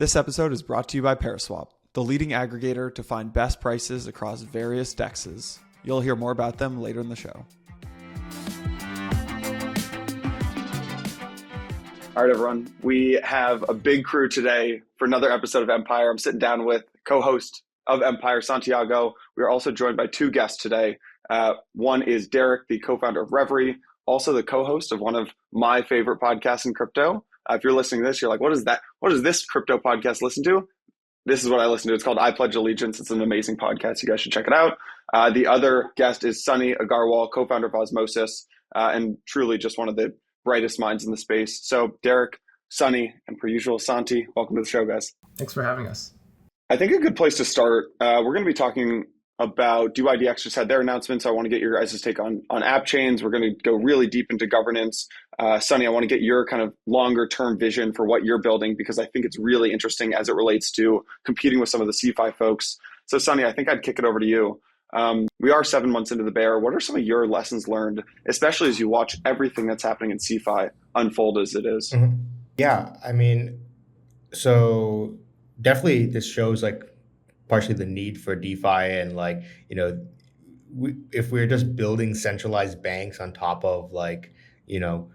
This episode is brought to you by Paraswap, the leading aggregator to find best prices across various DEXs. You'll hear more about them later in the show. All right, everyone. We have a big crew today for another episode of Empire. I'm sitting down with co-host of Empire, Santi Aggarwal. We are also joined by two guests today. One is Derek, the co-founder of Reverie, also the co-host of one of my favorite podcasts in crypto. If you're listening to this, you're like, what is that? What does this crypto podcast listen to? This is what I listen to. It's called I Pledge Allegiance. It's an amazing podcast. You guys should check it out. The other guest is Sunny Aggarwal, co-founder of Osmosis, and truly just one of the brightest minds in the space. So Derek, Sunny, and per usual, Santi, welcome to the show, guys. Thanks for having us. I think a good place to start, we're going to be talking about dYdX just had their announcement, so I want to get your guys' take on Appchains. We're going to go really deep into governance. Sunny, I want to get your kind of longer term vision for what you're building, because I think it's really interesting as it relates to competing with some of the CeFi folks. So Sunny, I think I'd kick it over to you. We are 7 months into the bear. What are some of your lessons learned, especially as you watch everything that's happening in CeFi unfold as it is? Mm-hmm. Yeah, I mean, so definitely this shows like partially the need for DeFi and like, you know, if we're just building centralized banks on top of like, you know,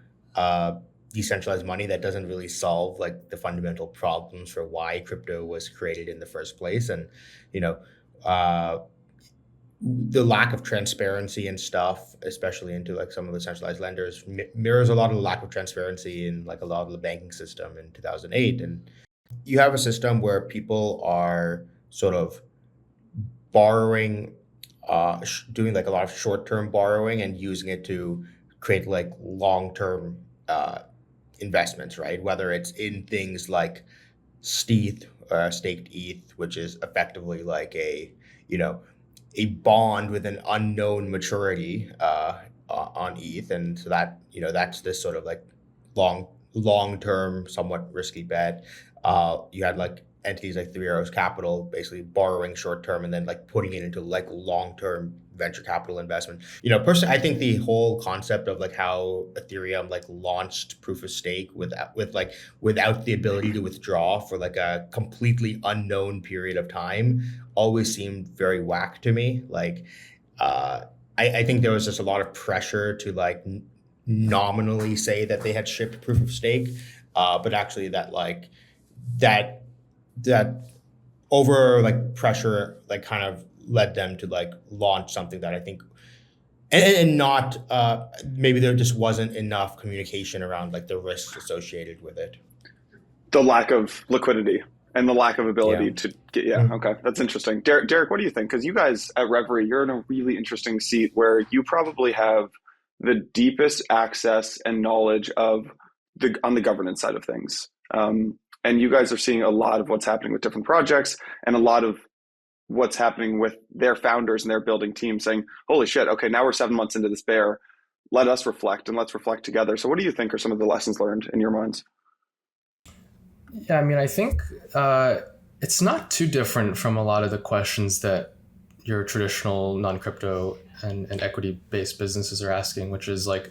decentralized money, that doesn't really solve like the fundamental problems for why crypto was created in the first place. And, you know, the lack of transparency and stuff, especially into like some of the centralized lenders, mirrors a lot of the lack of transparency in like a lot of the banking system in 2008. And you have a system where people are sort of borrowing, doing like a lot of short-term borrowing and using it to create like long-term investments, right? Whether it's in things like staked ETH, which is effectively like a bond with an unknown maturity on ETH, and so that that's this sort of like long-term, somewhat risky bet. You had like entities like Three Arrows Capital basically borrowing short term and then like putting it into like long-term venture capital investment. You know, personally, I think the whole concept of like how Ethereum like launched proof of stake without the ability to withdraw for like a completely unknown period of time always seemed very whack to me. Like, I think there was just a lot of pressure to like nominally say that they had shipped proof of stake, but actually that over like pressure like kind of led them to like launch something that I think and not maybe there just wasn't enough communication around like the risks associated with it. The lack of liquidity and the lack of ability to get, okay, that's interesting. Derek, what do you think? Because you guys at Reverie, you're in a really interesting seat where you probably have the deepest access and knowledge on the governance side of things. And you guys are seeing a lot of what's happening with different projects and a lot of what's happening with their founders and their building team saying, holy shit, okay, now we're 7 months into this bear. Let us reflect and let's reflect together. So what do you think are some of the lessons learned in your minds? Yeah, I mean, I think it's not too different from a lot of the questions that your traditional non-crypto and equity-based businesses are asking, which is like,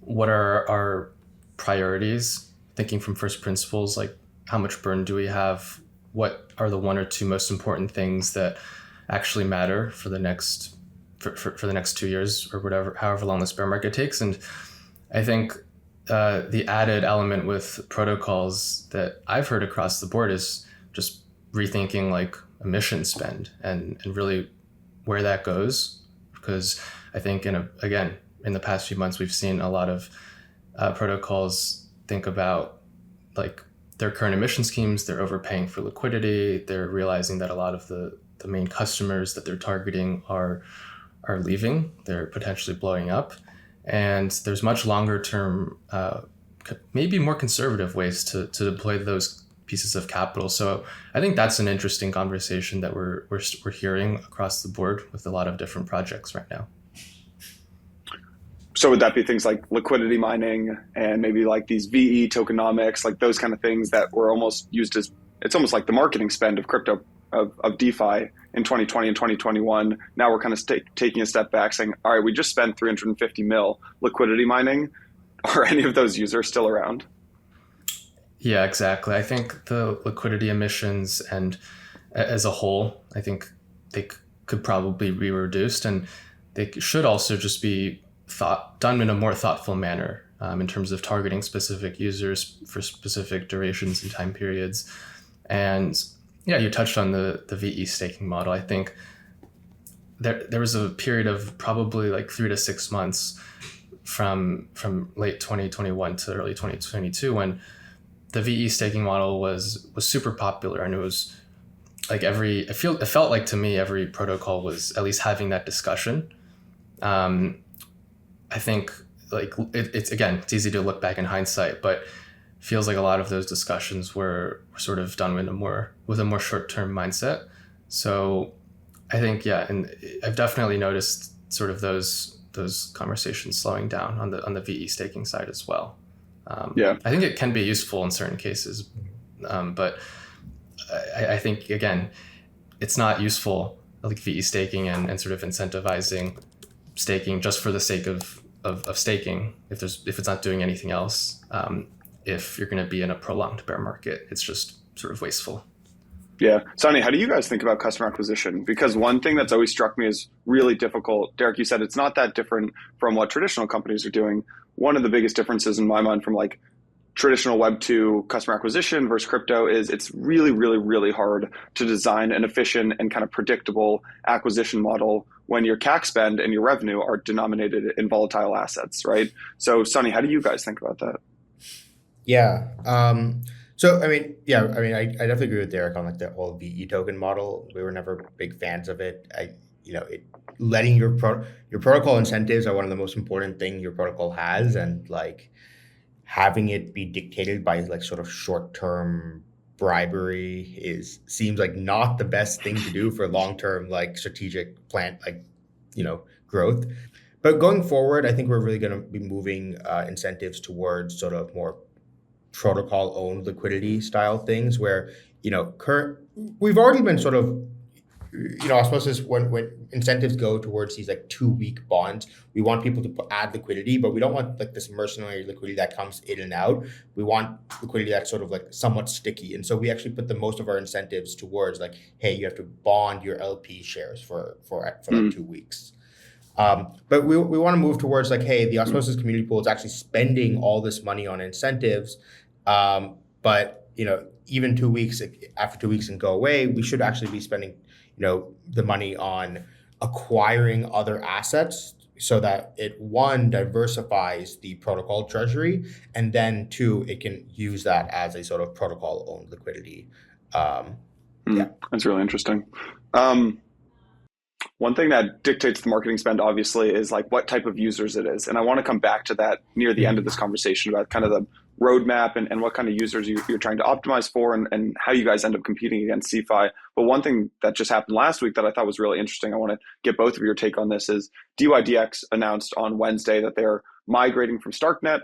what are our priorities? Thinking from first principles, like how much burn do we have? What are the one or two most important things that actually matter for the next for the next 2 years or whatever, however long this bear market takes? And I think the added element with protocols that I've heard across the board is just rethinking like emission spend and really where that goes, because I think in the past few months we've seen a lot of protocols think about like their current emission schemes. They're overpaying for liquidity. They're realizing that a lot of the main customers that they're targeting are leaving. They're potentially blowing up. And there's much longer term, maybe more conservative ways to deploy those pieces of capital. So I think that's an interesting conversation that we're hearing across the board with a lot of different projects right now. So would that be things like liquidity mining and maybe like these VE tokenomics, like those kind of things that were almost used as, it's almost like the marketing spend of crypto, of DeFi in 2020 and 2021. Now we're kind of taking a step back saying, all right, we just spent 350 mil liquidity mining. Are any of those users still around? Yeah, exactly. I think the liquidity emissions and as a whole, I think they could probably be reduced, and they should also just be done in a more thoughtful manner in terms of targeting specific users for specific durations and time periods. And yeah, you touched on the VE staking model. I think there was a period of probably like 3 to 6 months from late 2021 to early 2022 when the VE staking model was super popular, and it was like it felt like to me every protocol was at least having that discussion. I think like it's easy to look back in hindsight, but feels like a lot of those discussions were sort of done with a more short-term mindset. So I think, yeah, and I've definitely noticed sort of those conversations slowing down on the VE staking side as well. Yeah, I think it can be useful in certain cases, but I think, again, it's not useful, like VE staking and sort of incentivizing staking just for the sake of staking if it's not doing anything else. If you're going to be in a prolonged bear market, it's just sort of wasteful. Yeah. Sunny, how do you guys think about customer acquisition? Because one thing that's always struck me as really difficult, Derek, you said it's not that different from what traditional companies are doing. One of the biggest differences in my mind from like traditional Web2 customer acquisition versus crypto is it's really, really, really hard to design an efficient and kind of predictable acquisition model when your CAC spend and your revenue are denominated in volatile assets, right? So Sunny, how do you guys think about that? Yeah. So I definitely agree with Derek on like the whole VE token model. We were never big fans of it. Letting your protocol incentives are one of the most important thing your protocol has, and like having it be dictated by like sort of short-term bribery seems like not the best thing to do for long-term like strategic plan growth. But going forward, I think we're really going to be moving incentives towards sort of more protocol owned liquidity style things where we've already been sort of Osmosis, when incentives go towards these like 2-week bonds, we want people to add liquidity, but we don't want like this mercenary liquidity that comes in and out. We want liquidity that's sort of like somewhat sticky. And so we actually put the most of our incentives towards like, hey, you have to bond your LP shares for like 2 weeks. But we want to move towards like, hey, the Osmosis community pool is actually spending all this money on incentives. But even 2 weeks, after 2 weeks and go away, we should actually be spending the money on acquiring other assets so that it, one, diversifies the protocol treasury, and then two, it can use that as a sort of protocol owned liquidity. That's really interesting. One thing that dictates the marketing spend, obviously, is like what type of users it is. And I want to come back to that near the end of this conversation about kind of the roadmap and what kind of users you're trying to optimize for and how you guys end up competing against CeFi. But one thing that just happened last week that I thought was really interesting, I want to get both of your take on this, is dYdX announced on Wednesday that they're migrating from Starknet,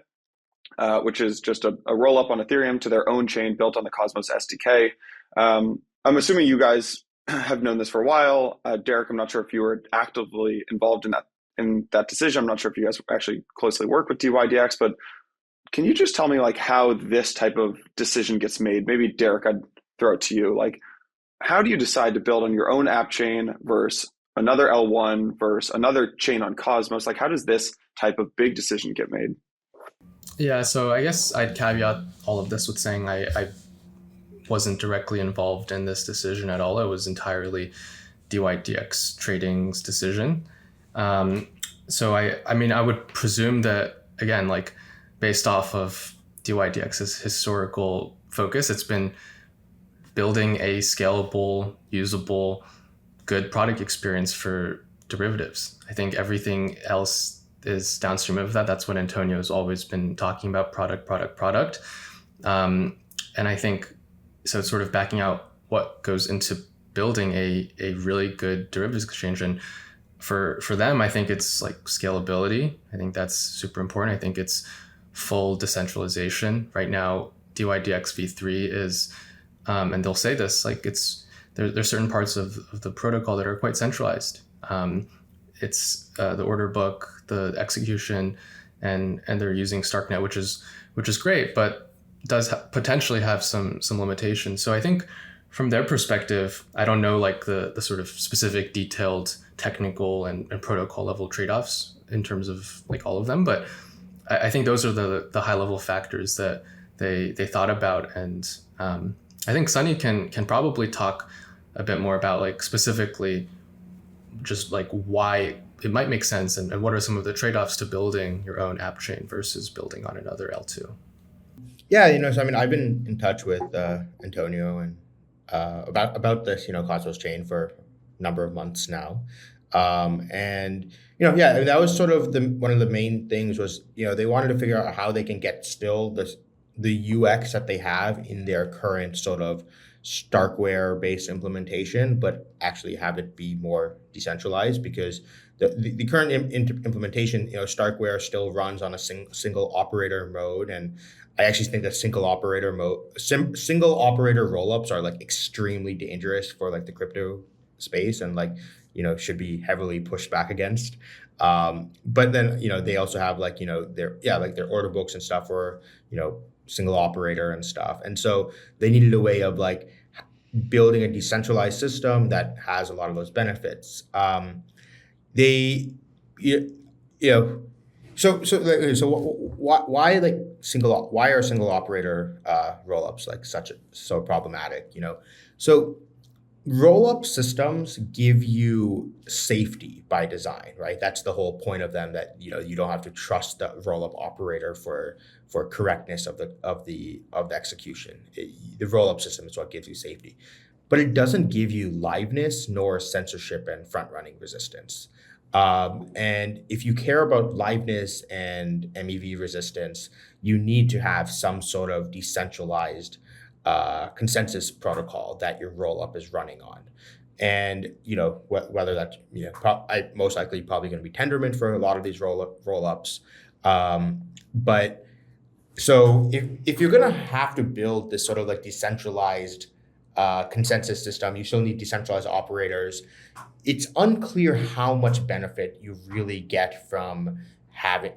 which is just a roll-up on Ethereum, to their own chain built on the Cosmos SDK. I'm assuming you guys have known this for a while. Derek, I'm not sure if you were actively involved in that decision. I'm not sure if you guys actually closely work with dYdX, but can you just tell me like how this type of decision gets made? Maybe Derek, I'd throw it to you. Like, how do you decide to build on your own Appchain versus another L1 versus another chain on Cosmos? Like, how does this type of big decision get made? Yeah, so I guess I'd caveat all of this with saying I wasn't directly involved in this decision at all. It was entirely dYdX Trading's decision. So I would presume that, again, like based off of dYdX's historical focus, it's been building a scalable, usable, good product experience for derivatives. I think everything else is downstream of that. That's what Antonio has always been talking about: product. And I think so. It's sort of backing out what goes into building a really good derivatives exchange. And for them, I think it's like scalability. I think that's super important. I think it's full decentralization. Right now, dYdX v3 is, and they'll say this, like there's certain parts of the protocol that are quite centralized. It's the order book, the execution, and they're using Starknet, which is great. But does potentially have some limitations. So I think from their perspective, I don't know like the sort of specific detailed technical and protocol level trade-offs in terms of like all of them, but I think those are the high level factors that they thought about. And I think Sunny can probably talk a bit more about like specifically just like why it might make sense and what are some of the trade-offs to building your own app chain versus building on another L2. Yeah, so I mean, I've been in touch with Antonio and about this, Cosmos chain for a number of months now, and yeah, that was sort of one of the main things was they wanted to figure out how they can get still the UX that they have in their current sort of Starkware based implementation, but actually have it be more decentralized because the current implementation, Starkware still runs on a single operator mode, and I actually think that single operator rollups are like extremely dangerous for like the crypto space and like should be heavily pushed back against. But then they also have like their order books and stuff for single operator and stuff, and so they needed a way of like building a decentralized system that has a lot of those benefits. They so why are single operator rollups like so problematic? So rollup systems give you safety by design, right? That's the whole point of them, that you don't have to trust the rollup operator for correctness of the execution. The rollup system is what gives you safety, but it doesn't give you liveness nor censorship and front running resistance. And if you care about liveness and MEV resistance, you need to have some sort of decentralized consensus protocol that your rollup is running on. And whether that's most likely probably going to be Tendermint for a lot of these rollups. But so if you're going to have to build this sort of like decentralized consensus system, you still need decentralized operators. It's unclear how much benefit you really get from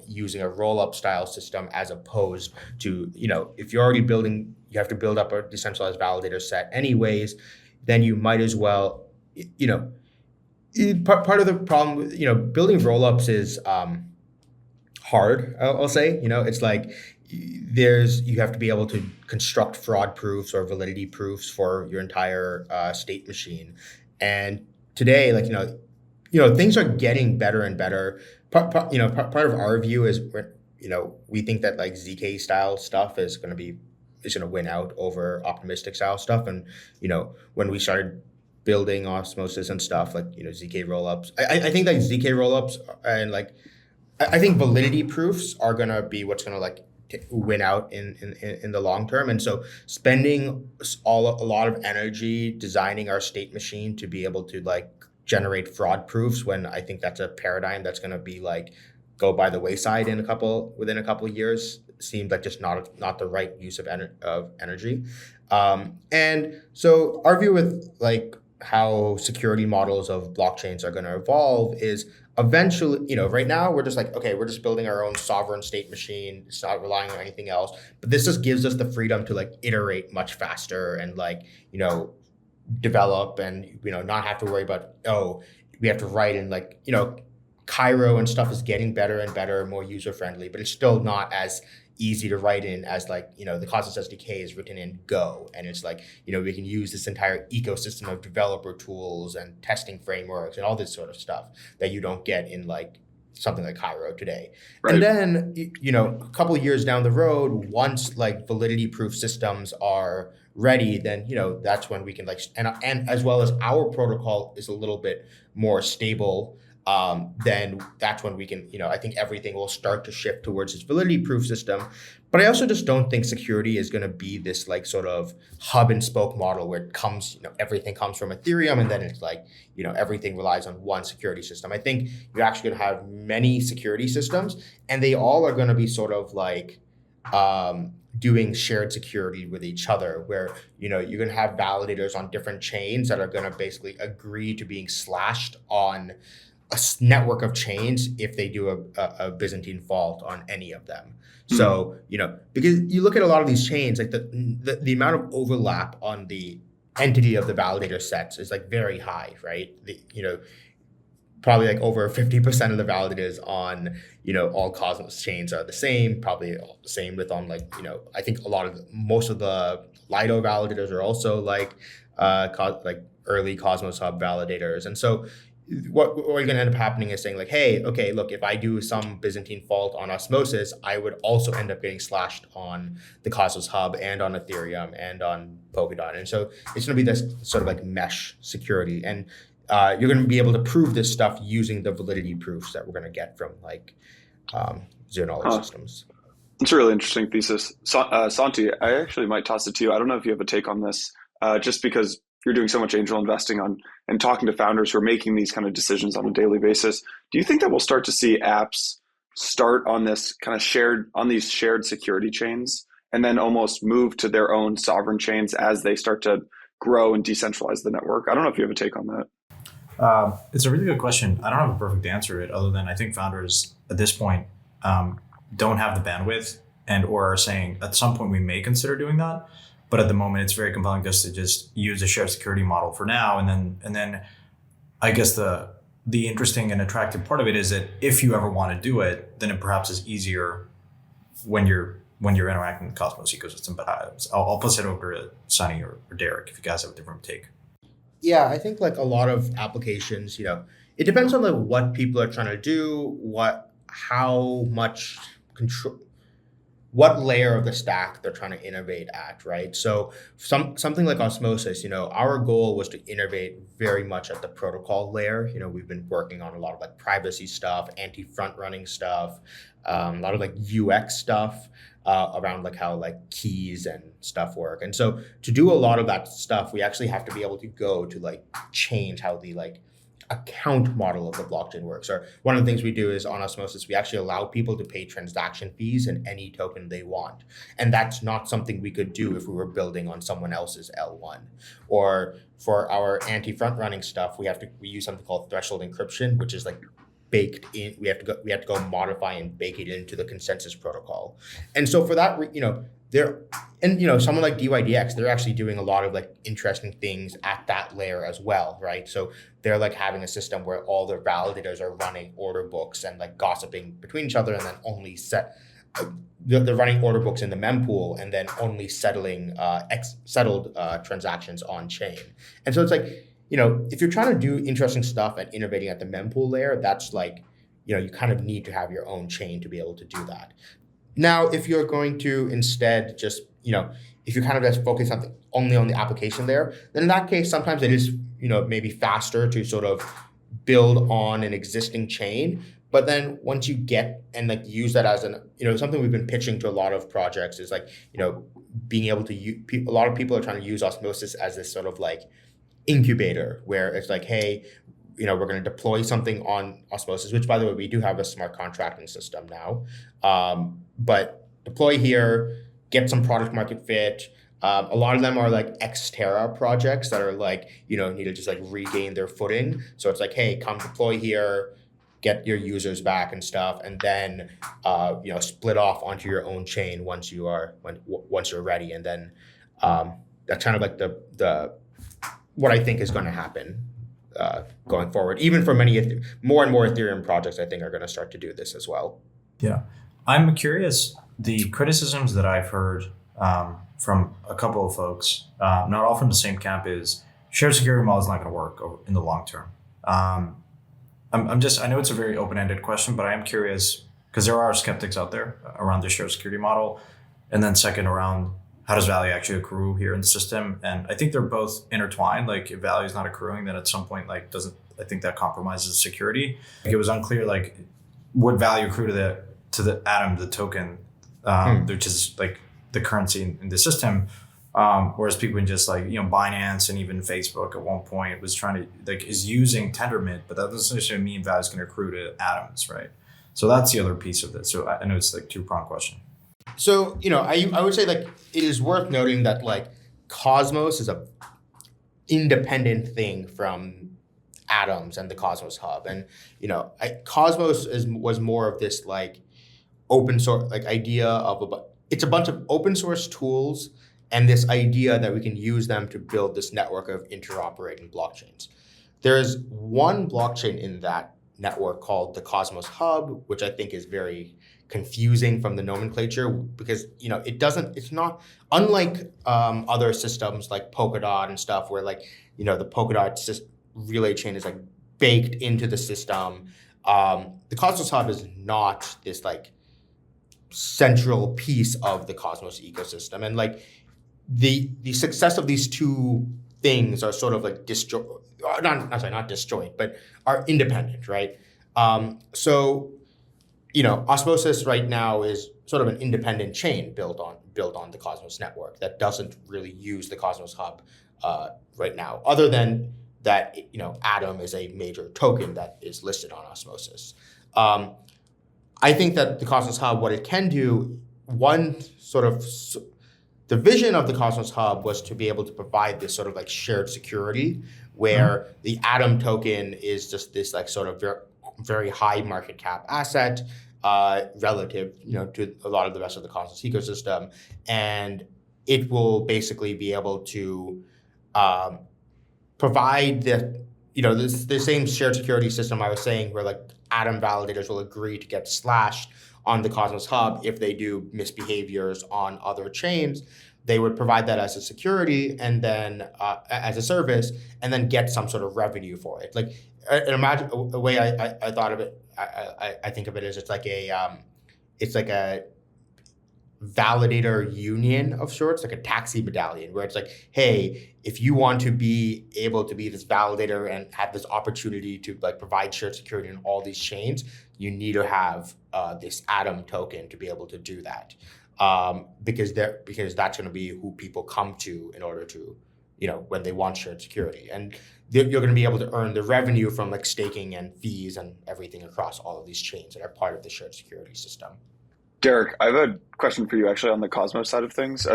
using a rollup style system as opposed to, if you're already building, you have to build up a decentralized validator set anyways, then you might as well, part of the problem with, building rollups is hard, I'll say. It's like you have to be able to construct fraud proofs or validity proofs for your entire state machine. And today, like, things are getting better and better. Part of our view is, we think that like ZK style stuff is going to win out over optimistic style stuff. And, when we started building Osmosis and stuff, like, ZK rollups, I think like ZK rollups and like, I think validity proofs are going to be what's going to like win out in the long term. And so spending a lot of energy designing our state machine to be able to like generate fraud proofs, when I think that's a paradigm that's going to be like go by the wayside within a couple of years, seemed like just not the right use of energy. And so our view with like how security models of blockchains are going to evolve is eventually, right now we're just like, okay, we're just building our own sovereign state machine. It's not relying on anything else. But this just gives us the freedom to like iterate much faster and like, develop and, not have to worry about, we have to write in like, Cairo and stuff is getting better and better, more user friendly, but it's still not as easy to write in as like, the Cosmos SDK is written in Go. And it's like, we can use this entire ecosystem of developer tools and testing frameworks and all this sort of stuff that you don't get in like something like Cairo today. Right. And then, a couple of years down the road, once like validity proof systems are ready, then, that's when we can like, and as well as our protocol is a little bit more stable, then that's when we can, I think everything will start to shift towards this validity proof system. But I also just don't think security is going to be this like sort of hub and spoke model where it comes, everything comes from Ethereum and then it's like, everything relies on one security system. I think you're actually going to have many security systems and they all are going to be sort of like doing shared security with each other, where, you're going to have validators on different chains that are going to basically agree to being slashed on network of chains if they do a Byzantine fault on any of them. So, because you look at a lot of these chains, like the amount of overlap on the entity of the validator sets is like very high, right? Probably like over 50% of the validators on, all Cosmos chains are the same, probably the same with on like, I think most of the Lido validators are also like early Cosmos Hub validators. And so what you're going to end up happening is saying like, hey, okay, look, if I do some Byzantine fault on Osmosis, I would also end up getting slashed on the Cosmos Hub and on Ethereum and on Polkadot. And so it's going to be this sort of like mesh security. And you're going to be able to prove this stuff using the validity proofs that we're going to get from like zero-knowledge systems. It's a really interesting thesis. Santi, I actually might toss it to you. I don't know if you have a take on this, just because you're doing so much angel investing on and talking to founders who are making these kind of decisions on a daily basis. Do you think that we'll start to see apps start on this kind of on these shared security chains and then almost move to their own sovereign chains as they start to grow and decentralize the network? I don't know if you have a take on that. It's a really good question. I don't have a perfect answer to it other than I think founders at this point don't have the bandwidth or are saying at some point we may consider doing that. But at the moment, it's very compelling just to use a shared security model for now. And then I guess the interesting and attractive part of it is that if you ever want to do it, then it perhaps is easier when you're interacting with the Cosmos ecosystem. But I'll pass it over to Sunny or Derek if you guys have a different take. Yeah, I think like a lot of applications, it depends on like what people are trying to do, how much control, what layer of the stack they're trying to innovate at, right? So something like Osmosis, our goal was to innovate very much at the protocol layer. We've been working on a lot of like privacy stuff, anti-front running stuff, a lot of like UX stuff around like how like keys and stuff work. And so to do a lot of that stuff, we actually have to be able to go to like change how the like account model of the blockchain works. Or one of the things we do is on Osmosis, we actually allow people to pay transaction fees in any token they want. And that's not something we could do if we were building on someone else's L1. Or for our anti-front running stuff, we use something called threshold encryption, which is like baked in. We have to go modify and bake it into the consensus protocol. And so for that, someone like dYdX, they're actually doing a lot of like interesting things at that layer as well, right? So they're like having a system where all their validators are running order books and like gossiping between each other, and then only they're running order books in the mempool and then only settling settled transactions on chain. And so it's like, if you're trying to do interesting stuff and innovating at the mempool layer, that's like, you kind of need to have your own chain to be able to do that. Now, if you're going to instead just, if you kind of just focus only on the application there, then in that case, sometimes it is, maybe faster to sort of build on an existing chain. But then once you get and like use that as something we've been pitching to a lot of projects is like, being able to use, a lot of people are trying to use Osmosis as this sort of like incubator where it's like, hey, we're going to deploy something on Osmosis, which by the way, we do have a smart contracting system now. But deploy here, get some product market fit. A lot of them are like Xterra projects that are like, need to just like regain their footing. So it's like, hey, come deploy here, get your users back and stuff, and then split off onto your own chain once you're ready. And then that's kind of like the what I think is going to happen going forward. Even for many more and more Ethereum projects, I think are going to start to do this as well. Yeah, I'm curious. The criticisms that I've heard from a couple of folks, not all from the same camp, is shared security model is not going to work in the long term. I know it's a very open-ended question, but I am curious because there are skeptics out there around the shared security model. And then second, around how does value actually accrue here in the system? And I think they're both intertwined. Like if value is not accruing, then at some point, I think that compromises security. Like it was unclear, like would value accrue to the atom, the token, which is like the currency in the system. Whereas people in just like, Binance and even Facebook at one point was trying to is using Tendermint, but that doesn't necessarily mean value is going to accrue to atoms, right? So that's the other piece of this. So I know it's like two-pronged question. So, I would say like it is worth noting that like Cosmos is a independent thing from Atoms and the Cosmos Hub. And Cosmos was more of this like open source like idea of it's a bunch of open source tools and this idea that we can use them to build this network of interoperating blockchains. There's one blockchain in that network called the Cosmos Hub, which I think is very confusing from the nomenclature because it's not unlike other systems like Polkadot and stuff where like the Polkadot relay chain is like baked into the system. The Cosmos Hub is not this like central piece of the Cosmos ecosystem, and like the success of these two things are sort of like not disjoint, but are independent, right? So Osmosis right now is sort of an independent chain built on the Cosmos network that doesn't really use the Cosmos Hub right now, other than that Atom is a major token that is listed on Osmosis. I think that the Cosmos Hub, what it can do, the vision of the Cosmos Hub was to be able to provide this sort of like shared security where the Atom token is just this like sort of very high market cap asset relative to a lot of the rest of the Cosmos ecosystem. And it will basically be able to provide the same shared security system I was saying where like Atom validators will agree to get slashed on the Cosmos Hub if they do misbehaviors on other chains. They would provide that as a security and then as a service, and then get some sort of revenue for it. Like, imagine a way I thought of it. I think of it as it's like a validator union of sorts, like a taxi medallion, where it's like, hey, if you want to be able to be this validator and have this opportunity to like provide shared security in all these chains, you need to have this Atom token to be able to do that, because that's going to be who people come to in order to, when they want shared security, and you're going to be able to earn the revenue from like staking and fees and everything across all of these chains that are part of the shared security system. Derek, I have a question for you actually on the Cosmos side of things.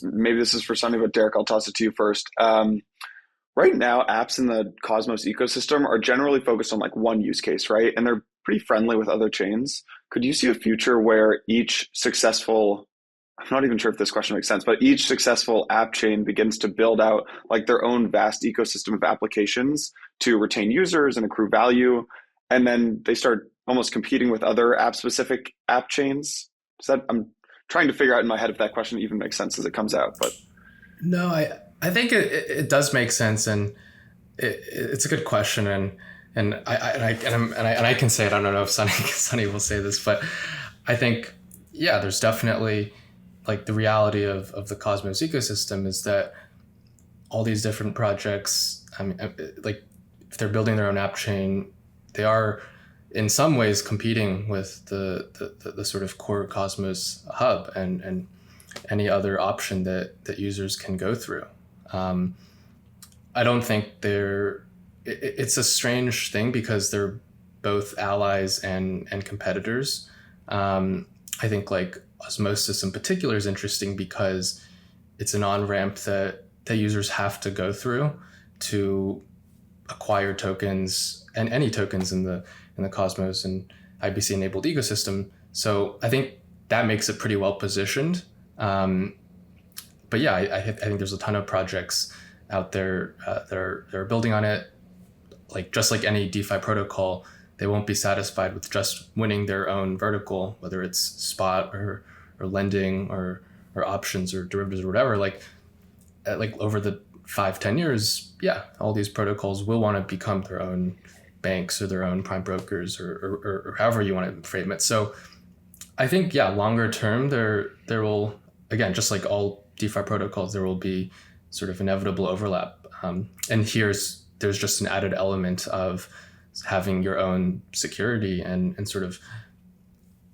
Maybe this is for Sunny, but Derek, I'll toss it to you first. Right now, apps in the Cosmos ecosystem are generally focused on like one use case, right? And they're pretty friendly with other chains. Could you see a future where each successful, I'm not even sure if this question makes sense, but each successful app chain begins to build out like their own vast ecosystem of applications to retain users and accrue value, and then they start almost competing with other app-specific app chains? I'm trying to figure out in my head if that question even makes sense as it comes out. But no, I think it does make sense, and it's a good question, and I can say it. I don't know if Sunny will say this, but I think there's definitely like the reality of the Cosmos ecosystem is that all these different projects, like if they're building their own app chain, they are in some ways competing with the sort of core Cosmos hub and any other option that users can go through. I don't think it's a strange thing because they're both allies and competitors. I think like Osmosis in particular is interesting because it's an on-ramp that users have to go through to acquire tokens and any tokens in the Cosmos and IBC enabled ecosystem. So I think that makes it pretty well positioned. But yeah, I think there's a ton of projects out there that are building on it. Like just like any DeFi protocol, they won't be satisfied with just winning their own vertical, whether it's spot or lending or options or derivatives or whatever. Like over the 5-10 years, all these protocols will want to become their own banks or their own prime brokers or however you want to frame it. So I think, longer term, there will, again, just like all DeFi protocols, there will be sort of inevitable overlap. And there's just an added element of having your own security and sort of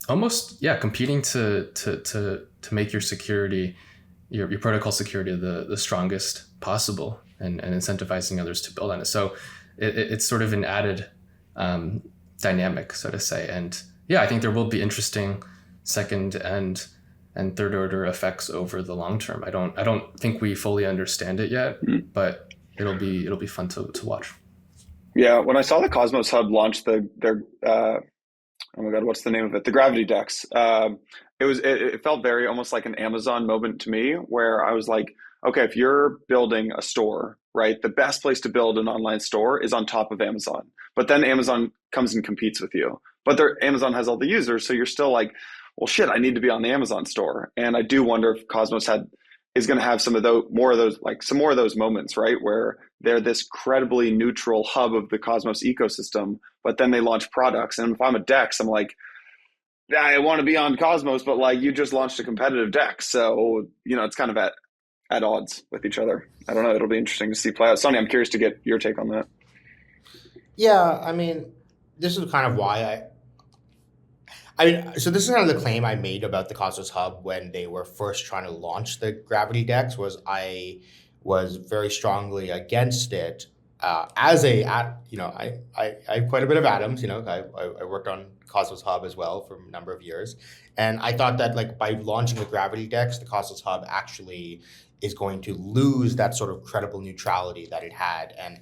almost, competing to make your security, your protocol security the strongest possible and incentivizing others to build on it. So it's sort of an added dynamic, so to say. And I think there will be interesting second and third order effects over the long term. I don't think we fully understand it yet, but it'll be fun to watch. Yeah, when I saw the Cosmos Hub launch their oh my God, what's the name of it? The Gravity DEX. It felt very almost like an Amazon moment to me, where I was like, okay, if you're building a store, right, the best place to build an online store is on top of Amazon. But then Amazon comes and competes with you. But Amazon has all the users, so you're still like, well, shit, I need to be on the Amazon store. And I do wonder if Cosmos is going to have some more of those moments, right, where they're this credibly neutral hub of the Cosmos ecosystem, but then they launch products. And if I'm a DEX, I'm like, yeah, I want to be on Cosmos, but like you just launched a competitive DEX, so it's kind of at odds with each other. I don't know. It'll be interesting to see play out. Sonny, I'm curious to get your take on that. Yeah, I mean, this is kind of why so this is kind of the claim I made about the Cosmos Hub when they were first trying to launch the Gravity DEX. I was very strongly against it. I have quite a bit of atoms. I worked on Cosmos Hub as well for a number of years, and I thought that like by launching the Gravity DEX, the Cosmos Hub actually is going to lose that sort of credible neutrality that it had. And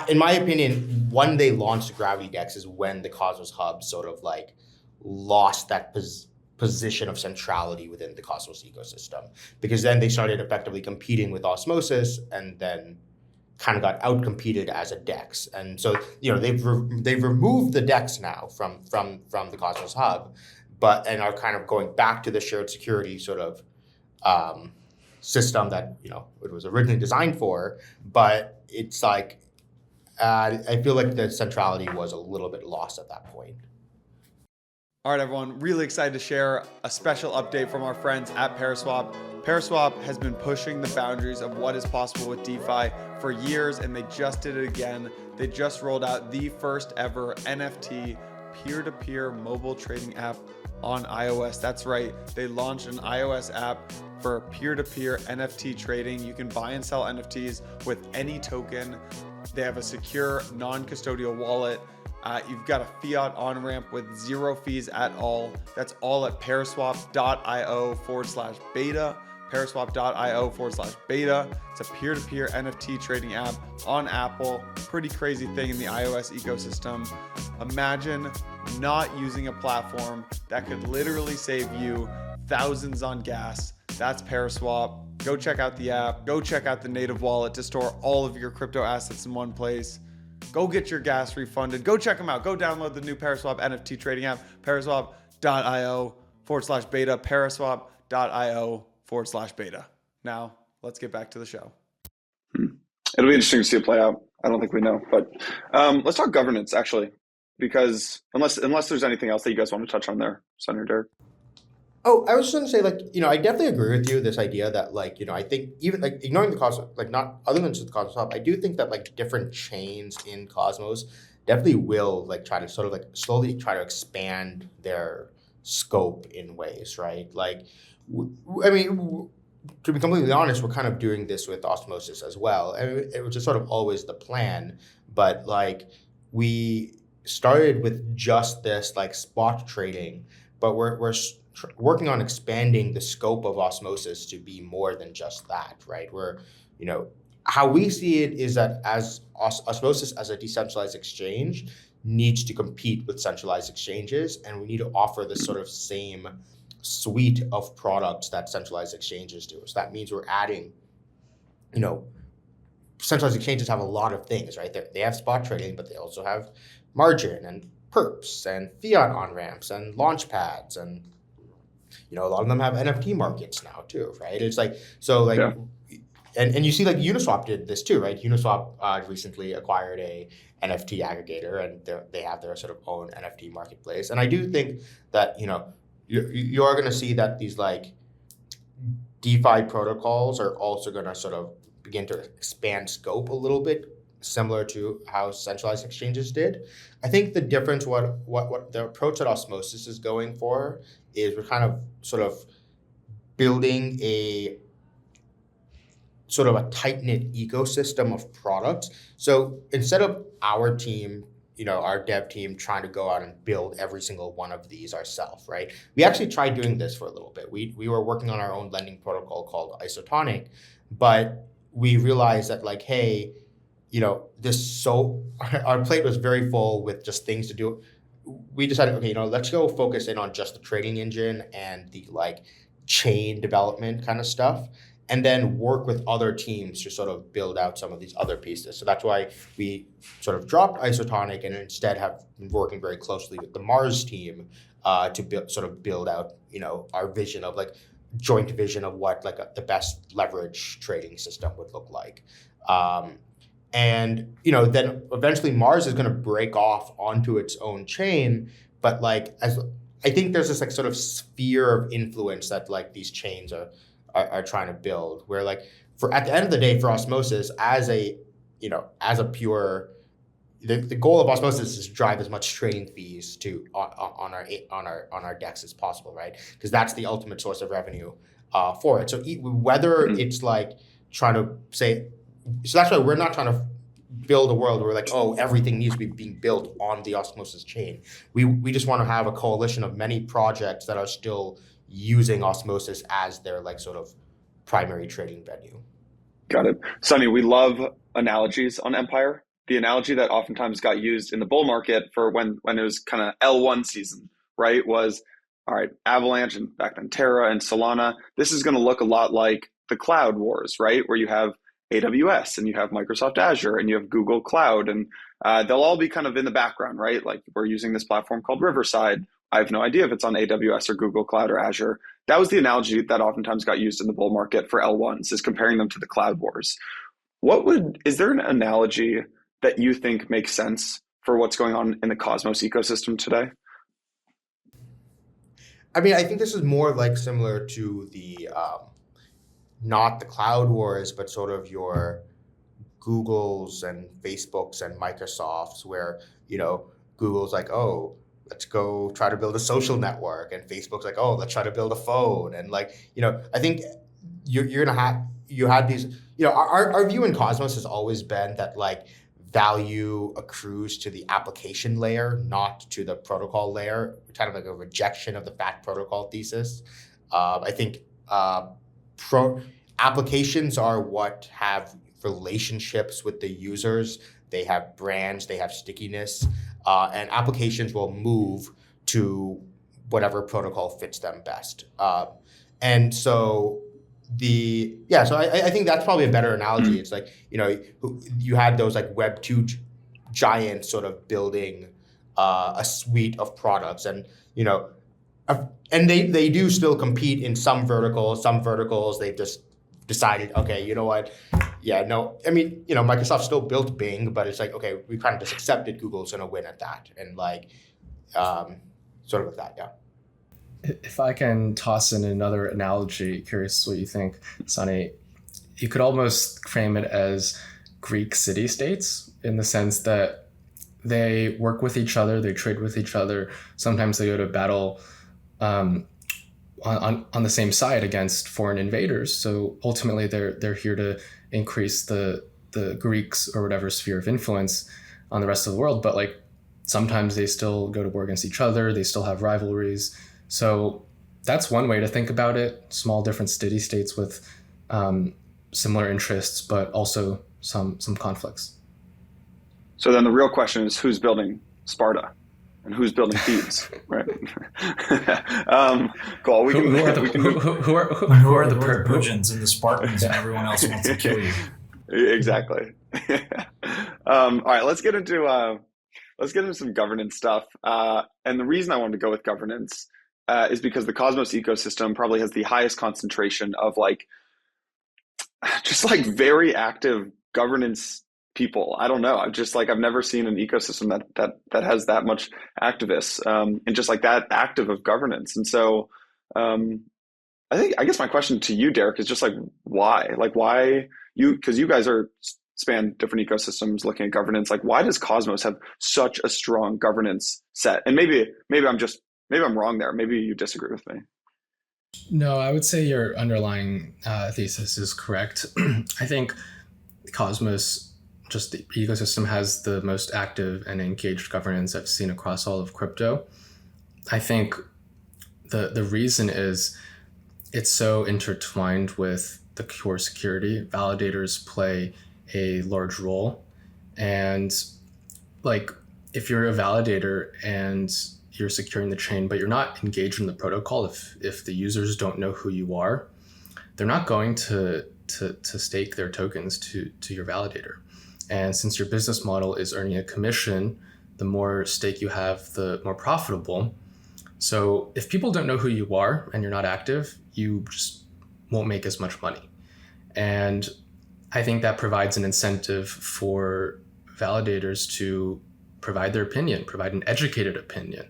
in my opinion, when they launched the Gravity DEX is when the Cosmos Hub sort of like lost that position of centrality within the Cosmos ecosystem, because then they started effectively competing with Osmosis, and then kind of got outcompeted as a DEX. And so they've removed the DEX now from the Cosmos Hub, and are kind of going back to the shared security sort of system that it was originally designed for. But it's like I feel like the centrality was a little bit lost at that point. All right, everyone, really excited to share a special update from our friends at Paraswap. Paraswap has been pushing the boundaries of what is possible with DeFi for years, and they just did it again. They just rolled out the first ever NFT peer-to-peer mobile trading app on iOS. That's right, they launched an iOS app for peer-to-peer NFT trading. You can buy and sell NFTs with any token. They have a secure non-custodial wallet. You've got a fiat on-ramp with zero fees at all. That's all at paraswap.io/beta. Paraswap.io/beta. It's a peer-to-peer NFT trading app on Apple. Pretty crazy thing in the iOS ecosystem. Imagine not using a platform that could literally save you thousands on gas. That's Paraswap. Go check out the app. Go check out the native wallet to store all of your crypto assets in one place. Go get your gas refunded. Go check them out. Go download the new Paraswap NFT trading app, paraswap.io/beta, paraswap.io/beta. Now, let's get back to the show. It'll be interesting to see it play out. I don't think we know, but let's talk governance, actually, because unless there's anything else that you guys want to touch on there, Sunny or Derek. Oh, I was just going to say, I definitely agree with you, this idea that, I think even, ignoring the Cosmos, not other than just the Cosmos Hub, I do think that, different chains in Cosmos definitely will, try to sort of, slowly try to expand their scope in ways, right? To be completely honest, we're kind of doing this with Osmosis as well. And it was just sort of always the plan, but, we started with just this, spot trading, but we're working on expanding the scope of Osmosis to be more than just that, right? Where, how we see it is that as Osmosis as a decentralized exchange needs to compete with centralized exchanges, and we need to offer this sort of same suite of products that centralized exchanges do. So that means we're adding, centralized exchanges have a lot of things, right? They have spot trading, but they also have margin and perps and fiat on-ramps and launch pads, and a lot of them have NFT markets now too, right? It's and you see Uniswap did this too, right? Uniswap recently acquired a NFT aggregator, and they have their sort of own NFT marketplace. And I do think that you are going to see that these DeFi protocols are also going to sort of begin to expand scope a little bit, similar to how centralized exchanges did. I think the difference, what the approach that Osmosis is going for, is we're kind of sort of building a sort of a tight-knit ecosystem of products. So instead of our team, our dev team trying to go out and build every single one of these ourselves, right? We actually tried doing this for a little bit. We were working on our own lending protocol called Isotonic, but we realized that hey, our plate was very full with just things to do. We decided, okay, let's go focus in on just the trading engine and the like chain development kind of stuff, and then work with other teams to sort of build out some of these other pieces. So that's why we sort of dropped Isotonic and instead have been working very closely with the Mars team to build out, our vision of like joint vision of what like the best leverage trading system would look like. And then eventually Mars is going to break off onto its own chain, but like as I think there's this like sort of sphere of influence that like these chains are trying to build, where like at the end of the day for Osmosis as a pure, the goal of Osmosis is to drive as much trading fees on our DEX as possible, right? Because that's the ultimate source of revenue for it. So whether it's like trying to say, so that's why we're not trying to build a world where like, oh, everything needs to be being built on the Osmosis chain. We just want to have a coalition of many projects that are still using Osmosis as their like sort of primary trading venue. Got it. Sunny, we love analogies on Empire. The analogy that oftentimes got used in the bull market for when it was kind of L1 season, right, was, all right, Avalanche and back then Terra and Solana, this is going to look a lot like the cloud wars, right, where you have AWS and you have Microsoft Azure and you have Google Cloud, and they'll all be kind of in the background, right? Like we're using this platform called Riverside. I have no idea if it's on AWS or Google Cloud or Azure. That was the analogy that oftentimes got used in the bull market for L1s, is comparing them to the cloud wars. Is there an analogy that you think makes sense for what's going on in the Cosmos ecosystem today? I mean, I think this is more like similar to the not the cloud wars, but sort of your Googles and Facebooks and Microsofts, where Google's like, oh, let's go try to build a social network, and Facebook's like, oh, let's try to build a phone, and like I think you had these, our view in Cosmos has always been that like value accrues to the application layer, not to the protocol layer, kind of like a rejection of the Fat protocol thesis. I think applications are what have relationships with the users. They have brands, they have stickiness, and applications will move to whatever protocol fits them best. And so I think that's probably a better analogy. It's like, you had those like Web 2 giants sort of building a suite of products, and and they do still compete in some verticals. Some verticals they've just decided, okay, you know what? Yeah, no, I mean, Microsoft still built Bing, but it's like, okay, we kind of just accepted Google's going to win at that. And like, sort of with that, yeah. If I can toss in another analogy, curious what you think, Sunny, you could almost frame it as Greek city-states, in the sense that they work with each other, they trade with each other. Sometimes they go to battle on the same side against foreign invaders. So ultimately they're here to increase the Greeks or whatever sphere of influence on the rest of the world. But like sometimes they still go to war against each other. They still have rivalries. So that's one way to think about it. Small different city states with similar interests, but also some conflicts. So then the real question is, who's building Sparta? And who's building Thebes, right? Cool. Who are the Persians and the Spartans, and everyone else wants to kill you? Exactly. All right, let's get into some governance stuff. And the reason I wanted to go with governance is because the Cosmos ecosystem probably has the highest concentration of just very active governance people. I don't know. I've never seen an ecosystem that has that much activists and just like that active of governance. And so I guess my question to you, Derek, is just like, why? Like why because you guys span different ecosystems looking at governance. Like why does Cosmos have such a strong governance set? And maybe I'm wrong there. Maybe you disagree with me. No, I would say your underlying thesis is correct. I think Cosmos, just the ecosystem, has the most active and engaged governance I've seen across all of crypto. I think the reason is it's so intertwined with the core security. Validators play a large role And like, if you're a validator and you're securing the chain, but you're not engaged in the protocol, if the users don't know who you are, they're not going to stake their tokens to your validator. And since your business model is earning a commission, the more stake you have, the more profitable. So if people don't know who you are and you're not active, you just won't make as much money. And I think that provides an incentive for validators to provide their opinion, provide an educated opinion,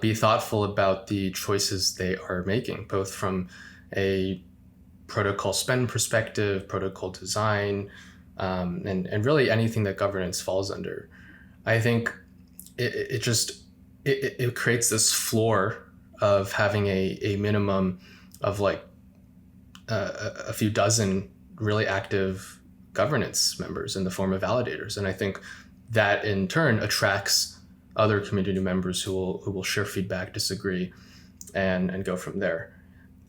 be thoughtful about the choices they are making, both from a protocol spend perspective, protocol design, and really anything that governance falls under. I think it creates this floor of having a minimum of like a few dozen really active governance members in the form of validators. And I think that in turn attracts other community members who will share feedback, disagree, and go from there.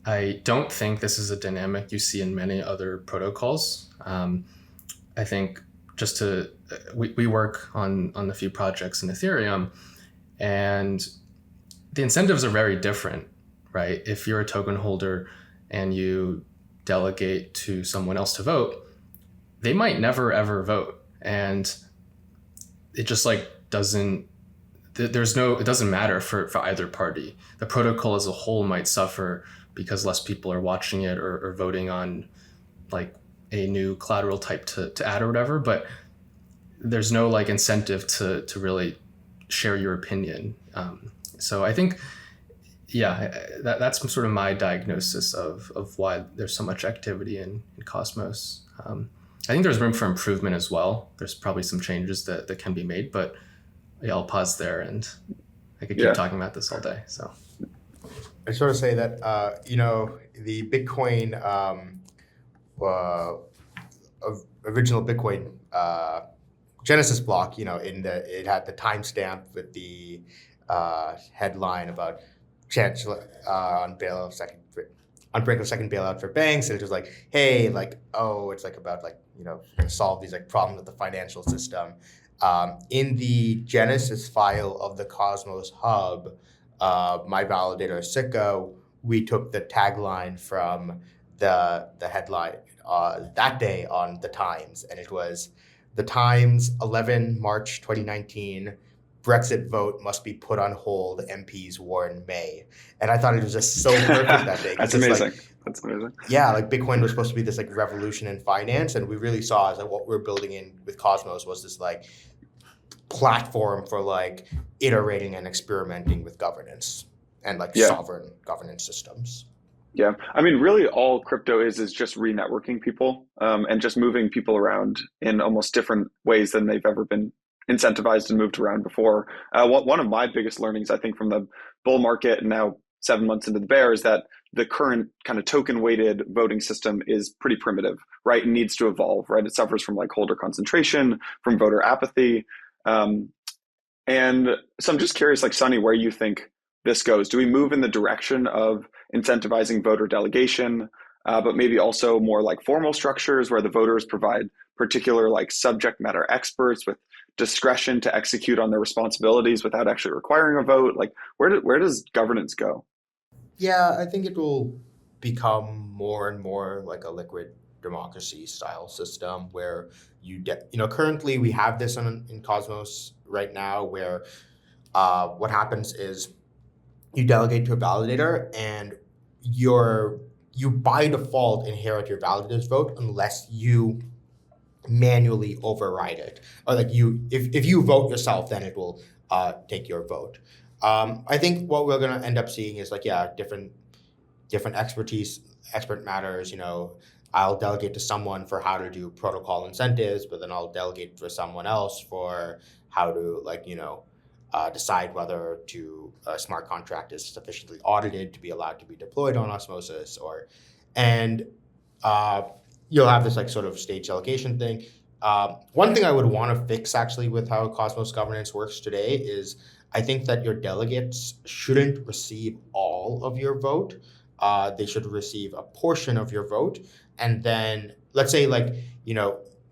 I don't think this is a dynamic you see in many other protocols. I think we work on a few projects in Ethereum, and the incentives are very different, right? If you're a token holder and you delegate to someone else to vote, they might never ever vote. And it just like it doesn't matter for either party. The protocol as a whole might suffer because less people are watching it or voting on like a new collateral type to add or whatever, but there's no like incentive to really share your opinion. So I think, that's sort of my diagnosis of why there's so much activity in Cosmos. I think there's room for improvement as well. There's probably some changes that can be made, but I'll pause there, and I could keep talking about this all day. So I sort of say that, the Bitcoin, original Bitcoin Genesis block, it had the timestamp with the headline about chance on brink of second bailout for banks, and it was like, hey, like, oh, it's like about like, solve these like problems with the financial system. In the Genesis file of the Cosmos hub, my validator Sicko, we took the tagline from the headline that day on the Times, and it was the Times, 11 March 2019. Brexit vote must be put on hold. MPs warn May. And I thought it was just so perfect that day. That's amazing. That's amazing. Yeah, like Bitcoin was supposed to be this like revolution in finance, and we really saw that what we're building in with Cosmos was this like platform for like iterating and experimenting with governance and like sovereign governance systems. Yeah, I mean, really, all crypto is just re-networking people and just moving people around in almost different ways than they've ever been incentivized and moved around before. One of my biggest learnings, I think, from the bull market and now 7 months into the bear is that the current kind of token-weighted voting system is pretty primitive, right? It needs to evolve, right? It suffers from like holder concentration, from voter apathy. And so I'm just curious, like, Sunny, where you think this goes. Do we move in the direction of incentivizing voter delegation, but maybe also more like formal structures where the voters provide particular like subject matter experts with discretion to execute on their responsibilities without actually requiring a vote? Like, where does governance go? Yeah, I think it will become more and more like a liquid democracy style system where currently we have this in Cosmos right now where what happens is you delegate to a validator and you by default inherit your validator's vote unless you manually override it, or like if you vote yourself, then it will take your vote. I think what we're going to end up seeing is like different expert matters. I'll delegate to someone for how to do protocol incentives, but then I'll delegate for someone else for how to decide whether a smart contract is sufficiently audited to be allowed to be deployed on Osmosis, and you'll have this like sort of stage delegation thing. One thing I would want to fix actually with how Cosmos governance works today is I think that your delegates shouldn't receive all of your vote. They should receive a portion of your vote. And then let's say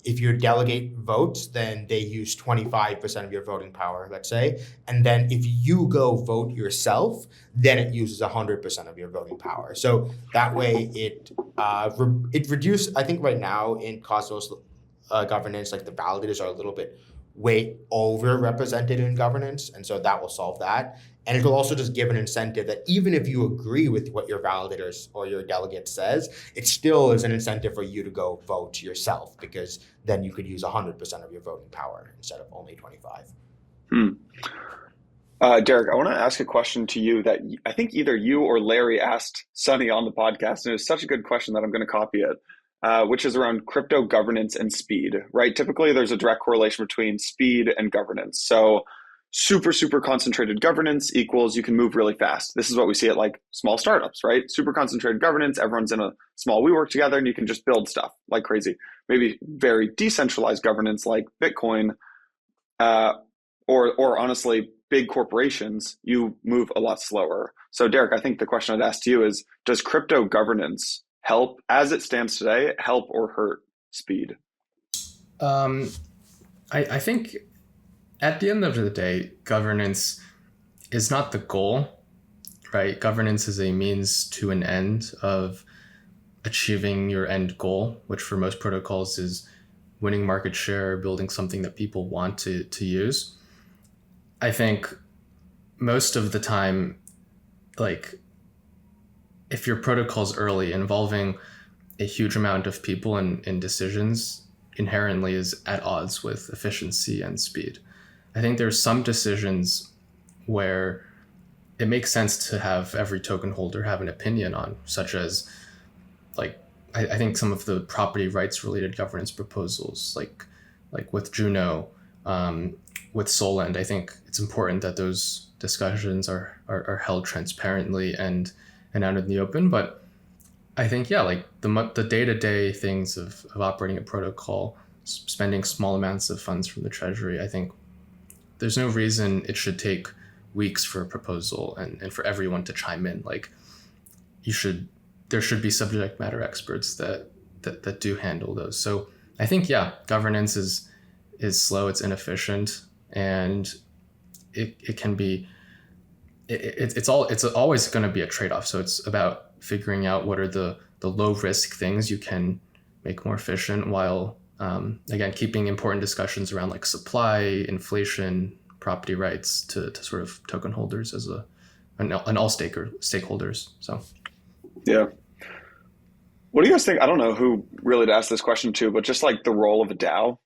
if your delegate votes, then they use 25% of your voting power, let's say. And then if you go vote yourself, then it uses 100% of your voting power. So that way it reduced, I think right now in Cosmos governance, like the validators are a little bit way overrepresented in governance. And so that will solve that. And it will also just give an incentive that even if you agree with what your validators or your delegate says, it still is an incentive for you to go vote yourself, because then you could use 100% of your voting power instead of only 25. Derek, I want to ask a question to you that I think either you or Larry asked Sunny on the podcast, and it was such a good question that I'm going to copy it, which is around crypto governance and speed, right? Typically, there's a direct correlation between speed and governance. So super concentrated governance equals you can move really fast. This is what we see at like small startups, right? Super concentrated governance, everyone's in a small WeWork together and you can just build stuff like crazy. Maybe very decentralized governance like Bitcoin, or honestly, big corporations, you move a lot slower. So Derek, I think the question I'd ask to you is, does crypto governance help, as it stands today, help or hurt speed? I think at the end of the day, governance is not the goal, right? Governance is a means to an end of achieving your end goal, which for most protocols is winning market share, building something that people want to use. I think most of the time, like if your protocol's early, involving a huge amount of people in decisions inherently is at odds with efficiency and speed. I think there's some decisions where it makes sense to have every token holder have an opinion on, such as like, I think some of the property rights related governance proposals, like with Juno, with Solend, I think it's important that those discussions are held transparently and out in the open. But I think, yeah, like the day-to-day things of operating a protocol, spending small amounts of funds from the treasury, I think there's no reason it should take weeks for a proposal and for everyone to chime in. Like there should be subject matter experts that do handle those. So I think, yeah, governance is slow, it's inefficient, and it can be, it's always going to be a trade-off. So it's about figuring out what are the low risk things you can make more efficient while again keeping important discussions around like supply, inflation, property rights to sort of token holders as an all stakeholders. So yeah. What do you guys think? I don't know who really to ask this question to, but just like the role of a DAO.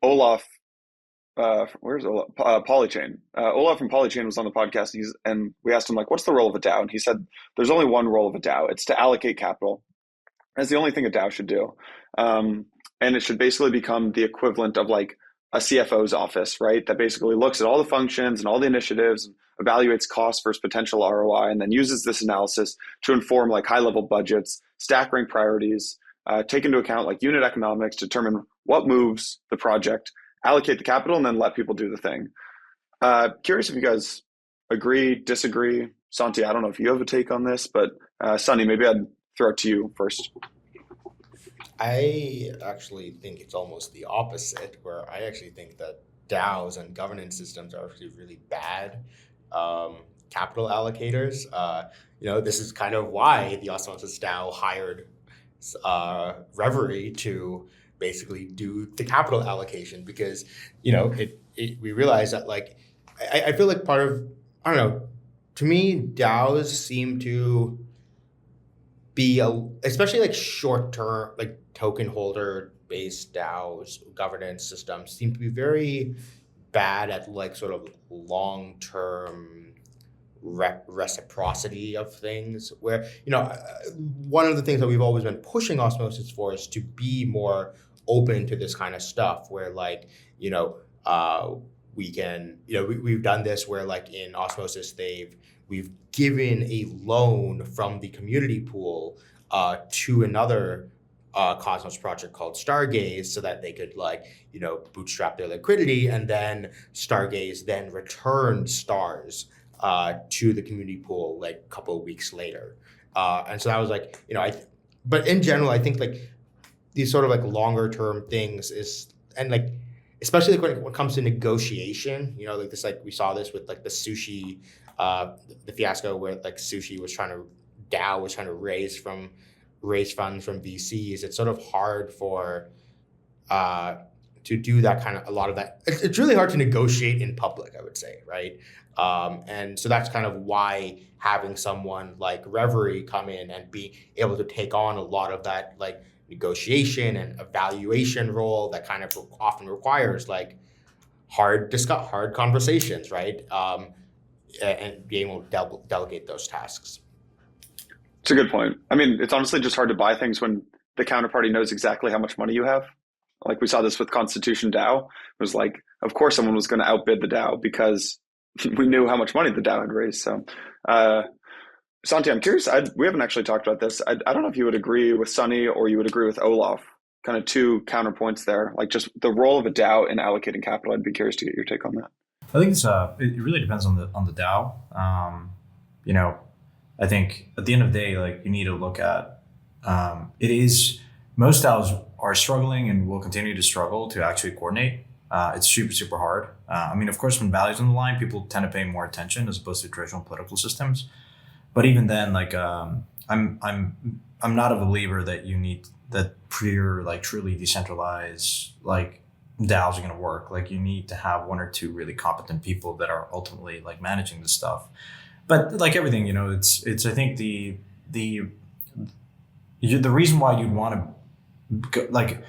Olaf, where's Olaf? Polychain. Olaf from Polychain was on the podcast, and we asked him like, what's the role of a DAO? And he said, there's only one role of a DAO. It's to allocate capital. That's the only thing a DAO should do. And it should basically become the equivalent of like a CFO's office, right? That basically looks at all the functions and all the initiatives, evaluates cost versus potential ROI, and then uses this analysis to inform like high-level budgets, stack rank priorities, take into account like unit economics, determine what moves the project, allocate the capital, and then let people do the thing. Curious if you guys agree, disagree. Santi, I don't know if you have a take on this, but Sunny, maybe I'd throw it to you first. I actually think it's almost the opposite, where I actually think that DAOs and governance systems are actually really bad capital allocators. This is kind of why the Osmosis DAO hired Reverie to basically do the capital allocation, because we realize that like I feel like part of, I don't know, to me DAOs seem to be especially like short term, like token holder based DAOs governance systems seem to be very bad at like sort of long term reciprocity of things, where one of the things that we've always been pushing Osmosis for is to be more open to this kind of stuff, where like we can we've done this where like in Osmosis we've given a loan from the community pool to another Cosmos project called Stargaze, so that they could bootstrap their liquidity, and then Stargaze then returned stars to the community pool like a couple of weeks later. And so that was like, but in general, I think like these sort of like longer term things is, and like especially like when it comes to negotiation, you know, like this, like we saw this with like the sushi, the fiasco where like sushi was trying to DAO was trying to raise funds from VCs. It's sort of hard for to do that kind of a lot of that. It's really hard to negotiate in public, I would say, right? And so that's kind of why having someone like Reverie come in and be able to take on a lot of that like negotiation and evaluation role that kind of often requires like hard conversations, right? And being able to delegate those tasks. It's a good point. I mean, it's honestly just hard to buy things when the counterparty knows exactly how much money you have. Like we saw this with Constitution DAO. It was like, of course, someone was going to outbid the DAO because we knew how much money the DAO had raised. So, Santi, I'm curious. We haven't actually talked about this. I don't know if you would agree with Sunny or you would agree with Olaf. Kind of two counterpoints there. Like just the role of a DAO in allocating capital. I'd be curious to get your take on that. I think it really depends on the DAO. You know, I think at the end of the day, like you need to look at most DAOs are struggling and will continue to struggle to actually coordinate. It's super hard. I mean, of course, when value's on the line, people tend to pay more attention as opposed to traditional political systems. But even then, like I'm not a believer that you need that pure like truly decentralized like DAOs are going to work. Like you need to have one or two really competent people that are ultimately like managing this stuff. But like everything, you know, it's I think the reason why you'd want to like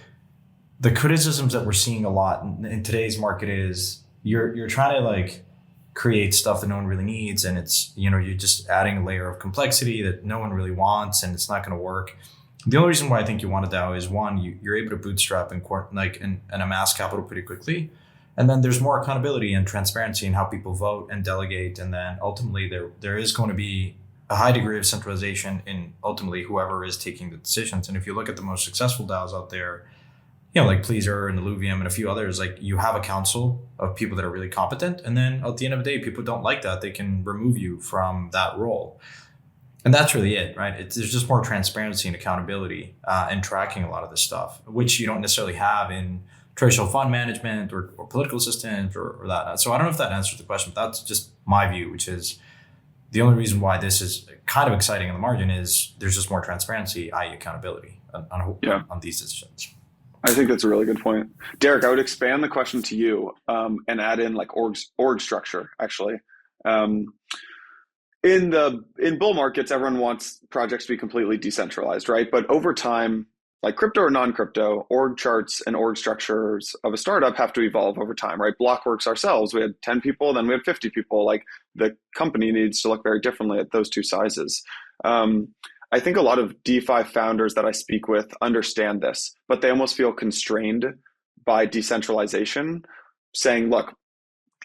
the criticisms that we're seeing a lot in today's market is you're trying to like create stuff that no one really needs, and it's, you know, you're just adding a layer of complexity that no one really wants, and it's not going to work. The only reason why I think you want a DAO is one, you're able to bootstrap and amass capital pretty quickly, and then there's more accountability and transparency in how people vote and delegate, and then ultimately there is going to be a high degree of centralization in ultimately whoever is taking the decisions. And if you look at the most successful DAOs out there, you know, like Pleaser and Illuvium and a few others, like you have a council of people that are really competent. And then at the end of the day, people don't like that. They can remove you from that role. And that's really it, right? There's just more transparency and accountability and tracking a lot of this stuff, which you don't necessarily have in traditional fund management or political systems or that. So I don't know if that answers the question, but that's just my view, which is the only reason why this is kind of exciting on the margin is there's just more transparency, i.e. accountability on these decisions. I think that's a really good point. Derek, I would expand the question to you and add in like org structure, actually. In bull markets, everyone wants projects to be completely decentralized, right? But over time, like crypto or non-crypto, org charts and org structures of a startup have to evolve over time, right? Blockworks ourselves, we had 10 people, then we had 50 people. Like the company needs to look very differently at those two sizes. I think a lot of DeFi founders that I speak with understand this, but they almost feel constrained by decentralization, saying, look,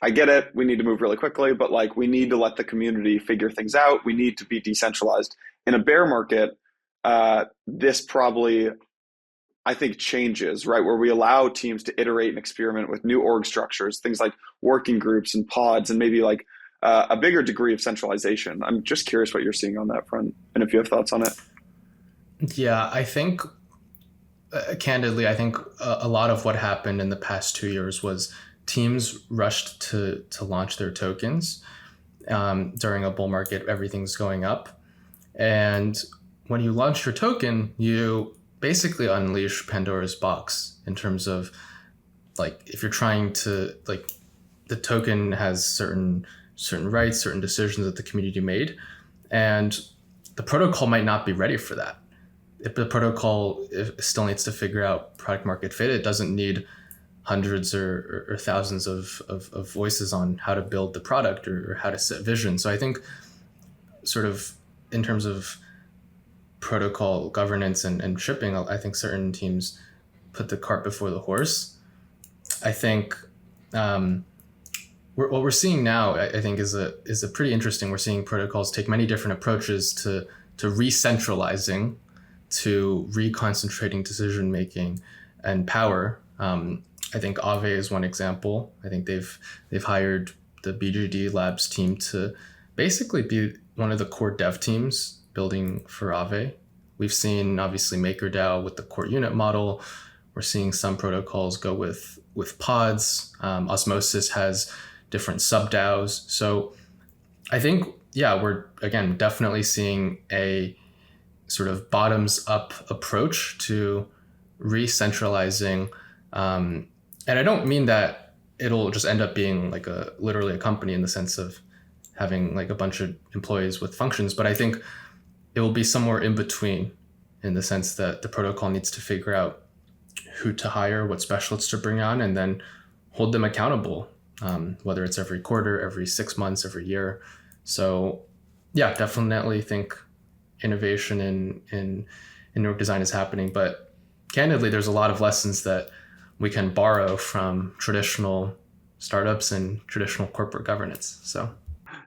I get it, we need to move really quickly, but like we need to let the community figure things out. We need to be decentralized. In a bear market, this probably, I think, changes, right? Where we allow teams to iterate and experiment with new org structures, things like working groups and pods, and maybe like a bigger degree of centralization. I'm just curious what you're seeing on that front, and if you have thoughts on it. Yeah, I think, candidly, I think a lot of what happened in the past 2 years was teams rushed to launch their tokens during a bull market. Everything's going up. And when you launch your token, you basically unleash Pandora's box in terms of, like, if you're trying to, like, the token has certain rights, certain decisions that the community made, and the protocol might not be ready for that. If the protocol still needs to figure out product market fit, it doesn't need hundreds or thousands of voices on how to build the product or how to set vision. So I think sort of in terms of protocol governance and shipping, I think certain teams put the cart before the horse. I think what we're seeing now, I think, is a pretty interesting. We're seeing protocols take many different approaches to re-centralizing, to reconcentrating decision making and power. I think Aave is one example. I think they've hired the BGD Labs team to basically be one of the core dev teams building for Aave. We've seen obviously MakerDAO with the core unit model. We're seeing some protocols go with pods. Osmosis has different sub DAOs. So I think, yeah, we're again definitely seeing a sort of bottoms up approach to re-centralizing. And I don't mean that it'll just end up being like literally a company in the sense of having like a bunch of employees with functions, but I think it will be somewhere in between, in the sense that the protocol needs to figure out who to hire, what specialists to bring on, and then hold them accountable, whether it's every quarter, every 6 months, every year. So yeah, definitely think innovation in org design is happening, but candidly, there's a lot of lessons that we can borrow from traditional startups and traditional corporate governance. So,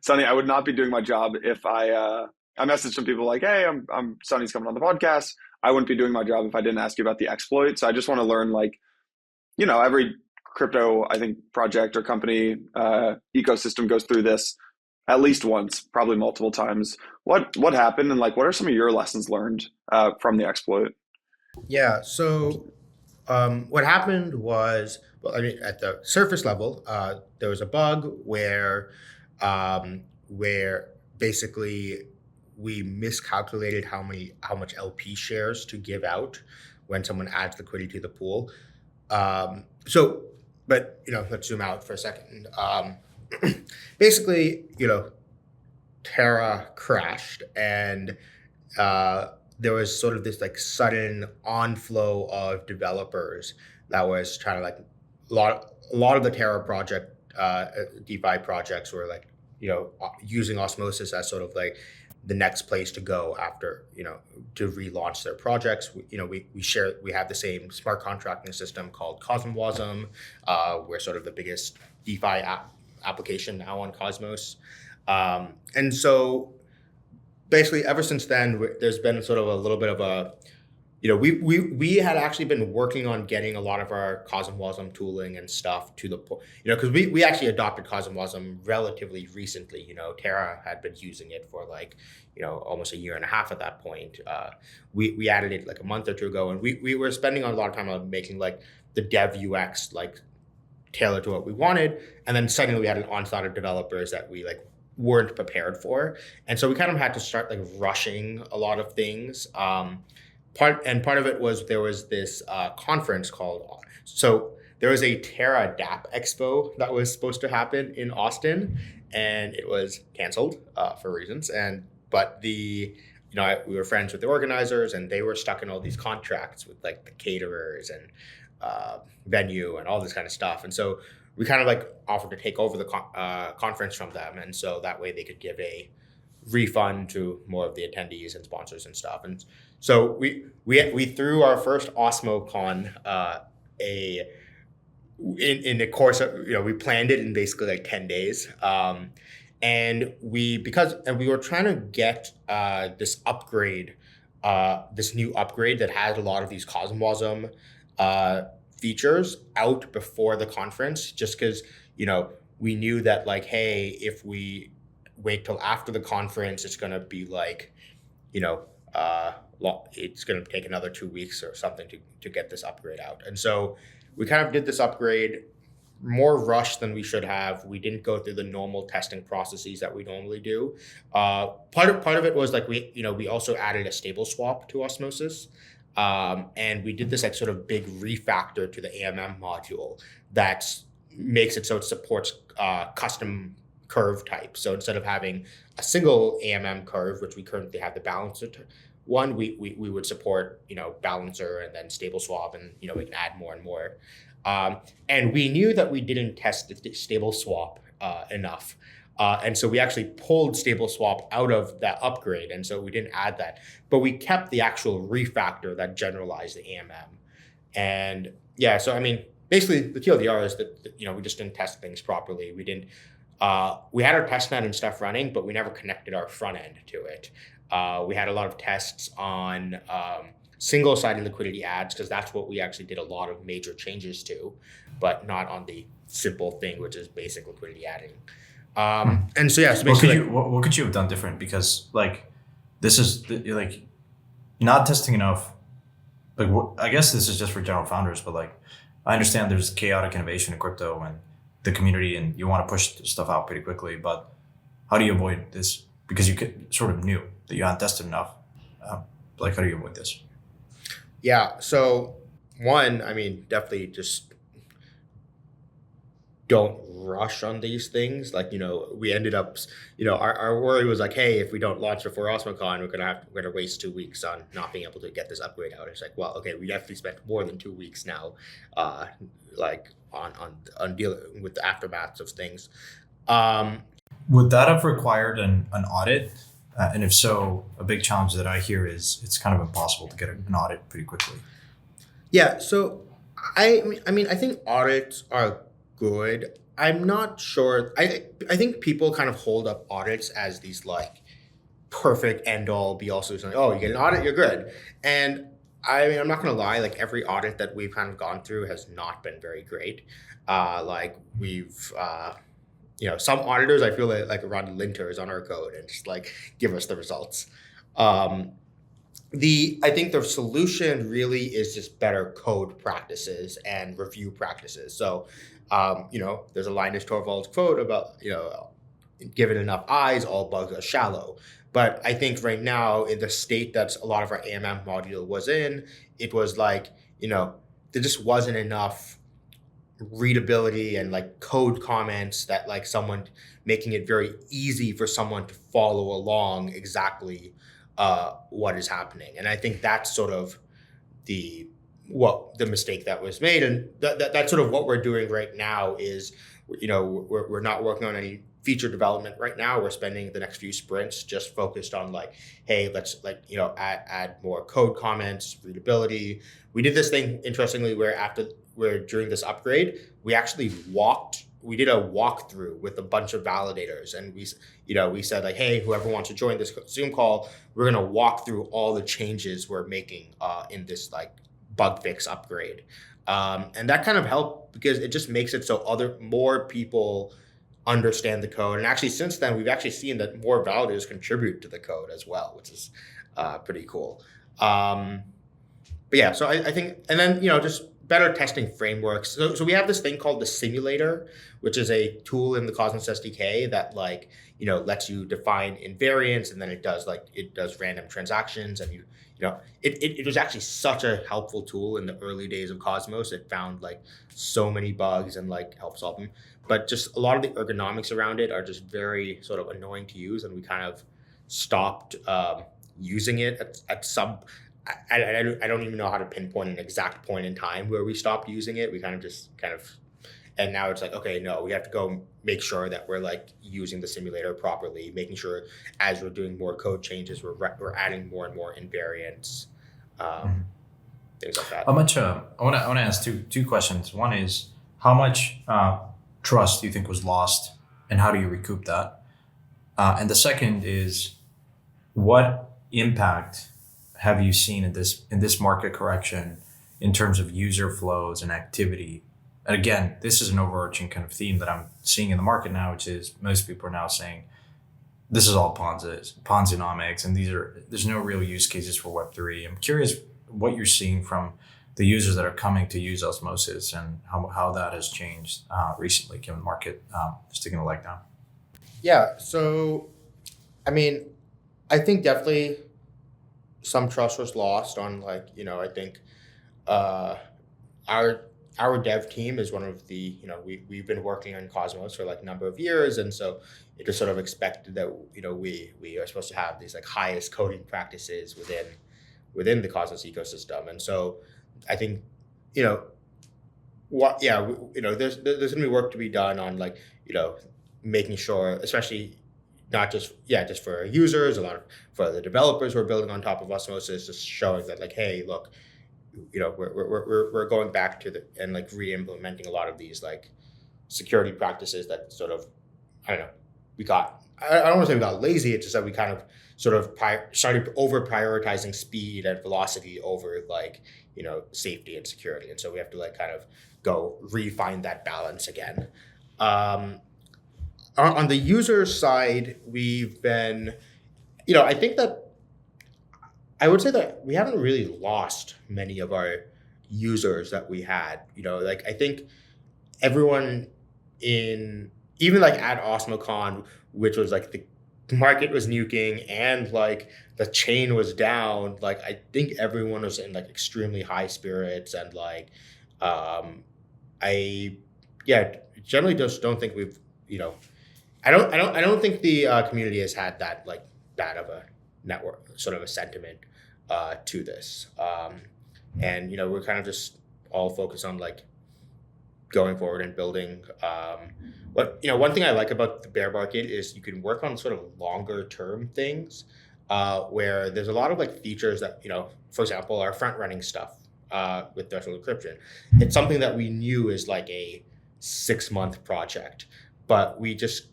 Sunny, I would not be doing my job if I messaged some people like, hey, I'm Sunny's coming on the podcast. I wouldn't be doing my job if I didn't ask you about the exploit. So I just want to learn, like, every crypto, I think, project or company ecosystem goes through this at least once, probably multiple times. What happened, and like, what are some of your lessons learned from the exploit? Yeah. So what happened was, well, I mean, at the surface level, there was a bug where basically we miscalculated how much LP shares to give out when someone adds liquidity to the pool. But let's zoom out for a second. Basically, Terra crashed, and there was sort of this like sudden onflow of developers that was trying to like a lot of the Terra project DeFi projects were like using Osmosis as sort of like the next place to go after to relaunch their projects. We have the same smart contracting system called Cosmosm. We're sort of the biggest DeFi application now on Cosmos, and so basically ever since then there's been sort of a little bit of a we had actually been working on getting a lot of our Cosmosm tooling and stuff to the point, because we actually adopted Cosmosm relatively recently. Terra had been using it for like, almost a year and a half at that point. We added it like a month or two ago, and we were spending a lot of time on making like the dev UX like tailored to what we wanted. And then suddenly we had an onslaught of developers that we like weren't prepared for. And so we kind of had to start like rushing a lot of things. Part of it was there was this conference there was a Terra DApp Expo that was supposed to happen in Austin, and it was canceled for reasons. But we were friends with the organizers, and they were stuck in all these contracts with like the caterers and venue and all this kind of stuff. And so we kind of like offered to take over the conference from them, and so that way they could give a refund to more of the attendees and sponsors and stuff. And so we threw our first OsmoCon in the course of, we planned it in basically like 10 days. And we were trying to get this upgrade, this new upgrade that has a lot of these Cosmosm features out before the conference, just because, we knew that like, hey, if we wait till after the conference, it's going to be like, it's going to take another 2 weeks or something to get this upgrade out. And so we kind of did this upgrade more rushed than we should have. We didn't go through the normal testing processes that we normally do. Part of it was like we also added a stable swap to Osmosis. And we did this like sort of big refactor to the AMM module that makes it so it supports custom curve type. So instead of having a single AMM curve, which we currently have the balancer one, we would support balancer and then stable swap, and we can add more and more. And we knew that we didn't test the stable swap enough. And so we actually pulled stable swap out of that upgrade, and so we didn't add that. But we kept the actual refactor that generalized the AMM. And yeah, so I mean, basically the TLDR is that we just didn't test things properly. We didn't. We had our testnet and stuff running, but we never connected our front end to it. We had a lot of tests on single-sided liquidity adds, because that's what we actually did a lot of major changes to, but not on the simple thing, which is basic liquidity adding. And so yeah, so basically, what could you have done different? Because like this is like not testing enough. Like, I guess this is just for general founders, but like, I understand there's chaotic innovation in crypto and the community, and you want to push stuff out pretty quickly. But how do you avoid this? Because you sort of knew that you hadn't tested enough. Like, how do you avoid this? Yeah. So one, I mean, definitely just don't rush on these things. Like, we ended up, our worry was like, hey, if we don't launch before OsmoCon, we're gonna waste 2 weeks on not being able to get this upgrade out. It's like, well, okay, we definitely spent more than 2 weeks now, like on dealing with the aftermaths of things. Would that have required an audit? And if so, a big challenge that I hear is it's kind of impossible to get an audit pretty quickly. Yeah. So I mean, I think audits are good. I'm not sure. I think people kind of hold up audits as these like perfect end all be all solution. Like, oh, you get an audit, you're good. And I mean, I'm not gonna lie. Like every audit that we've kind of gone through has not been very great. Like we've some auditors I feel like run linters on our code and just like give us the results. I think the solution really is just better code practices and review practices. So, there's a Linus Torvalds quote about, given enough eyes, all bugs are shallow. But I think right now in the state that a lot of our AMM module was in, it was like, there just wasn't enough readability and like code comments that like someone making it very easy for someone to follow along exactly what is happening. And I think that's sort of the mistake that was made. And that's sort of what we're doing right now is, we're not working on any feature development right now. We're spending the next few sprints just focused on like, hey, let's add more code comments, readability. We did this thing interestingly where during this upgrade, we actually did a walkthrough with a bunch of validators, and we said like, hey, whoever wants to join this Zoom call, we're gonna walk through all the changes we're making in this like bug fix upgrade, and that kind of helped because it just makes it so more people understand the code. And actually, since then, we've actually seen that more validators contribute to the code as well, which is pretty cool. But yeah, so I think, and then just better testing frameworks. So we have this thing called the simulator, which is a tool in the Cosmos SDK that like, lets you define invariants, and then it does random transactions. And it was actually such a helpful tool in the early days of Cosmos. It found like so many bugs and like helped solve them. But just a lot of the ergonomics around it are just very sort of annoying to use. And we kind of stopped using it at some, I don't even know how to pinpoint an exact point in time where we stopped using it. We and now it's like, okay, no, we have to go make sure that we're like using the simulator properly, making sure as we're doing more code changes, we're adding more and more invariants, things like that. How much? I want to ask two questions. One is how much trust do you think was lost, and how do you recoup that? And the second is what impact have you seen in this market correction in terms of user flows and activity? And again, this is an overarching kind of theme that I'm seeing in the market now, which is most people are now saying this is all Ponzi-nomics, and there's no real use cases for Web3. I'm curious what you're seeing from the users that are coming to use Osmosis and how that has changed recently, given the market is taking a leg down. Yeah, so I mean, I think definitely some trust was lost on like, I think our dev team is one of the, we've been working on Cosmos for like a number of years. And so it was sort of expected that, we are supposed to have these like highest coding practices within the Cosmos ecosystem. And so I think, there's going to be work to be done on like, making sure, especially not just for users, for the developers who are building on top of Osmosis, just showing that like, hey, look, we're going back to and like re-implementing a lot of these like security practices that sort of, I don't know, I don't want to say we got lazy. It's just that we kind of sort of started over prioritizing speed and velocity over like, safety and security. And so we have to like kind of go refine that balance again. On the user side, we've been, I think that I would say that we haven't really lost many of our users that we had. Like I think everyone in even like at OsmoCon, which was like the market was nuking and like the chain was down, like I think everyone was in like extremely high spirits and like I generally just don't think we've I don't think the community has had that like bad of a network sort of a sentiment to this, and we're kind of just all focused on like going forward and building. One thing I like about the bear market is you can work on sort of longer term things, where there's a lot of like features that for example, our front running stuff with threshold encryption. It's something that we knew is like a 6-month project, but we just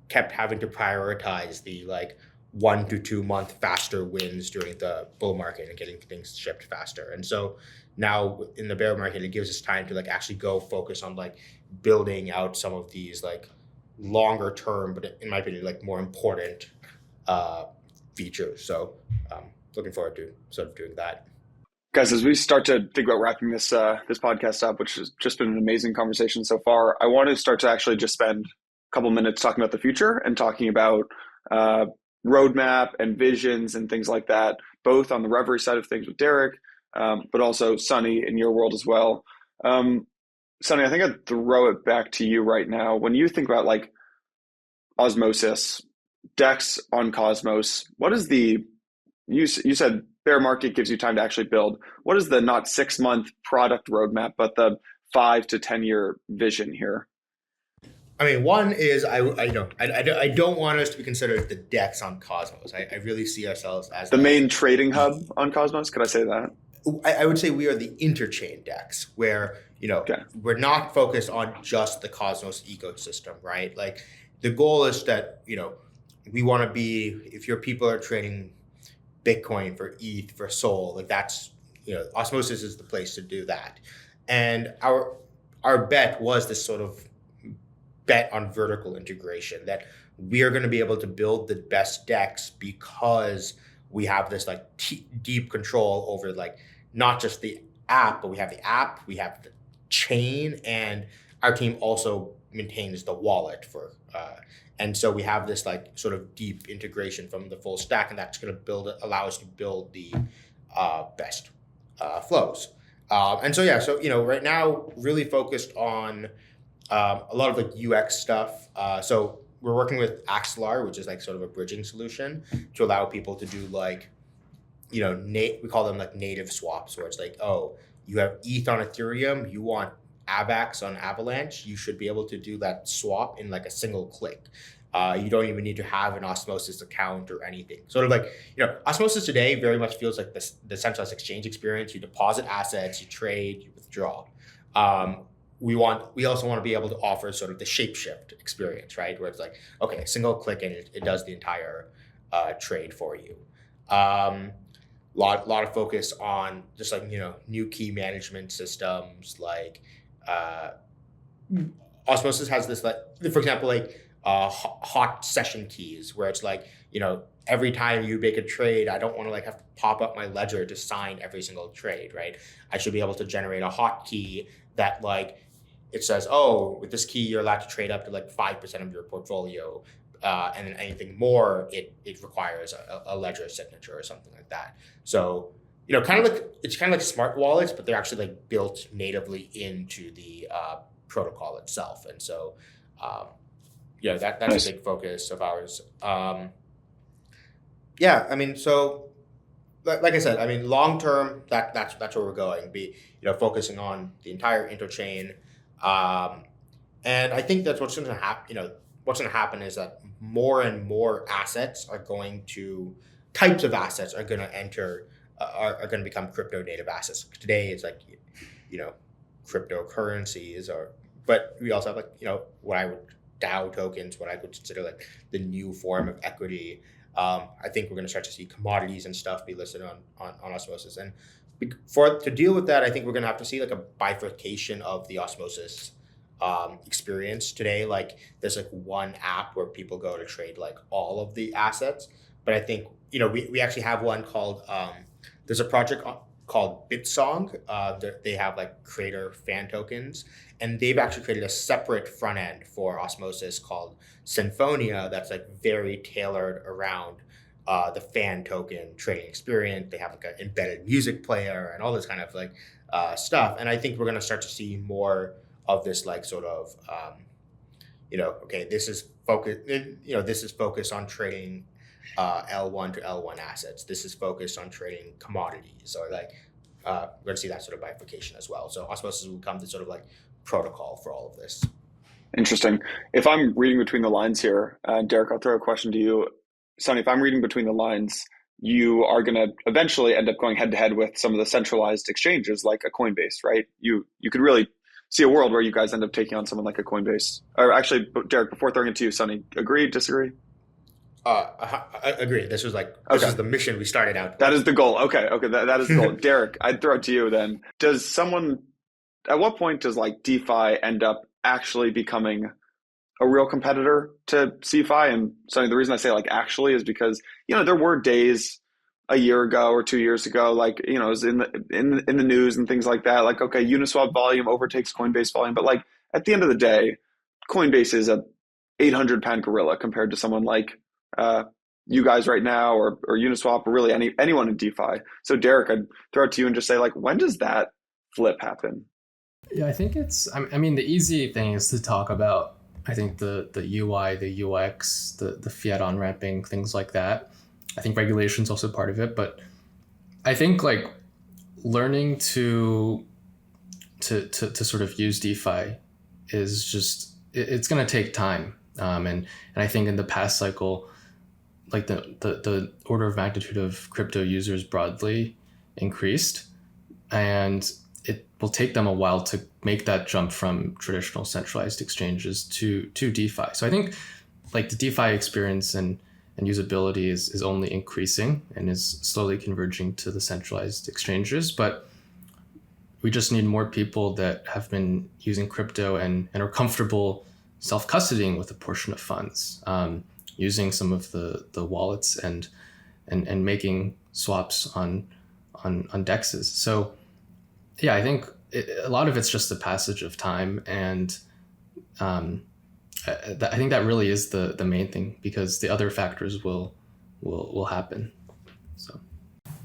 kept having to prioritize the like 1 to 2 month faster wins during the bull market and getting things shipped faster. And so now in the bear market, it gives us time to like actually go focus on like building out some of these like longer term, but in my opinion, like more important features. So looking forward to sort of doing that. Guys, as we start to think about wrapping this podcast up, which has just been an amazing conversation so far, I want to start to actually just spend a couple minutes talking about the future and talking about roadmap and visions and things like that, both on the Reverie side of things with Derek, but also Sunny in your world as well. Sunny, I think I'd throw it back to you right now. When you think about like Osmosis, DEX on Cosmos, what is you said bear market gives you time to actually build. What is the not 6-month product roadmap, but the 5 to 10 year vision here? I mean, one is I don't want us to be considered the DEX on Cosmos. I really see ourselves as the main trading hub on Cosmos. Could I say that? I would say we are the interchain DEX, where we're not focused on just the Cosmos ecosystem, right? Like the goal is that we want to be, if your people are trading Bitcoin for ETH for Sol, like that's Osmosis is the place to do that. And our bet was this sort of bet on vertical integration, that we are going to be able to build the best DEX because we have this like deep control over like not just the app, but we have the app, we have the chain, and our team also maintains the wallet for and so we have this like sort of deep integration from the full stack, and that's going to allow us to build the best flows. And so right now really focused on a lot of like UX stuff. So we're working with Axelar, which is like sort of a bridging solution to allow people to do like, we call them like native swaps, where it's like, oh, you have ETH on Ethereum, you want AVAX on Avalanche, you should be able to do that swap in like a single click. You don't even need to have an Osmosis account or anything. Sort of like, Osmosis today very much feels like the centralized exchange experience. You deposit assets, you trade, you withdraw. We also want to be able to offer sort of the shapeshift experience, right? Where it's like, okay, single click and it does the entire trade for you. Lot of focus on just like, new key management systems. Like Osmosis has this, like, for example, like hot session keys, where it's like, every time you make a trade, I don't want to like have to pop up my ledger to sign every single trade, right? I should be able to generate a hot key that like, it says, oh, with this key, you're allowed to trade up to like 5% of your portfolio. And then anything more, it requires a ledger signature or something like that. So, kind of like smart wallets, but they're actually like built natively into the protocol itself. And so, that's nice. A big focus of ours. I mean, so like I said, I mean, long term, that's where we're going. Focusing on the entire interchain. And I think that's what's going to happen. What's going to happen is that more and more types of assets are going to enter, are going to become crypto native assets. Today it's like, cryptocurrencies, but we also have like, DAO tokens, what I would consider like the new form of equity. I think we're going to start to see commodities and stuff be listed on Osmosis. And to deal with that, I think we're going to have to see like a bifurcation of the Osmosis experience. Today, like there's like one app where people go to trade like all of the assets, but I think we actually have one called There's a project called Bitsong. They have like creator fan tokens, and they've actually created a separate front end for Osmosis called Symphonia that's like very tailored around the fan token trading experience. They have like an embedded music player and all this kind of like stuff. And I think we're going to start to see more of this like sort of, okay, this is focused on trading L1 to L1 assets. This is focused on trading commodities, or like we're going to see that sort of bifurcation as well. So Osmosis will become the sort of like protocol for all of this. Interesting. If I'm reading between the lines here, Derek, I'll throw a question to you. Sunny, if I'm reading between the lines, you are going to eventually end up going head to head with some of the centralized exchanges like a Coinbase, right? You could really see a world where you guys end up taking on someone like a Coinbase. Or actually, Derek, before throwing it to you, Sunny, agree, disagree? I agree. This is the mission we started out with. That is the goal. Okay, that is the goal. Derek, I'd throw it to you then. At what point does like DeFi end up actually becoming a real competitor to CeFi? And Sunny, the reason I say like actually is because, there were days a year ago or 2 years ago, like, it was in the news and things like that. Like, okay, Uniswap volume overtakes Coinbase volume. But like at the end of the day, Coinbase is a 800-pound gorilla compared to someone like you guys right now, or Uniswap, or really anyone in DeFi. So Derek, I'd throw it to you and just say, like, when does that flip happen? Yeah, I think the easy thing is to talk about, I think the UI, the UX, the fiat on ramping, things like that. I think regulation is also part of it, but I think like learning to sort of use DeFi is just, it's going to take time. And I think in the past cycle, like the order of magnitude of crypto users broadly increased, and it will take them a while to make that jump from traditional centralized exchanges to DeFi. So I think like the DeFi experience and usability is only increasing and is slowly converging to the centralized exchanges. But we just need more people that have been using crypto and are comfortable self-custodying with a portion of funds, using some of the wallets and making swaps on DEXs. So yeah, I think a lot of it's just the passage of time, and I think that really is the main thing, because the other factors will happen. So,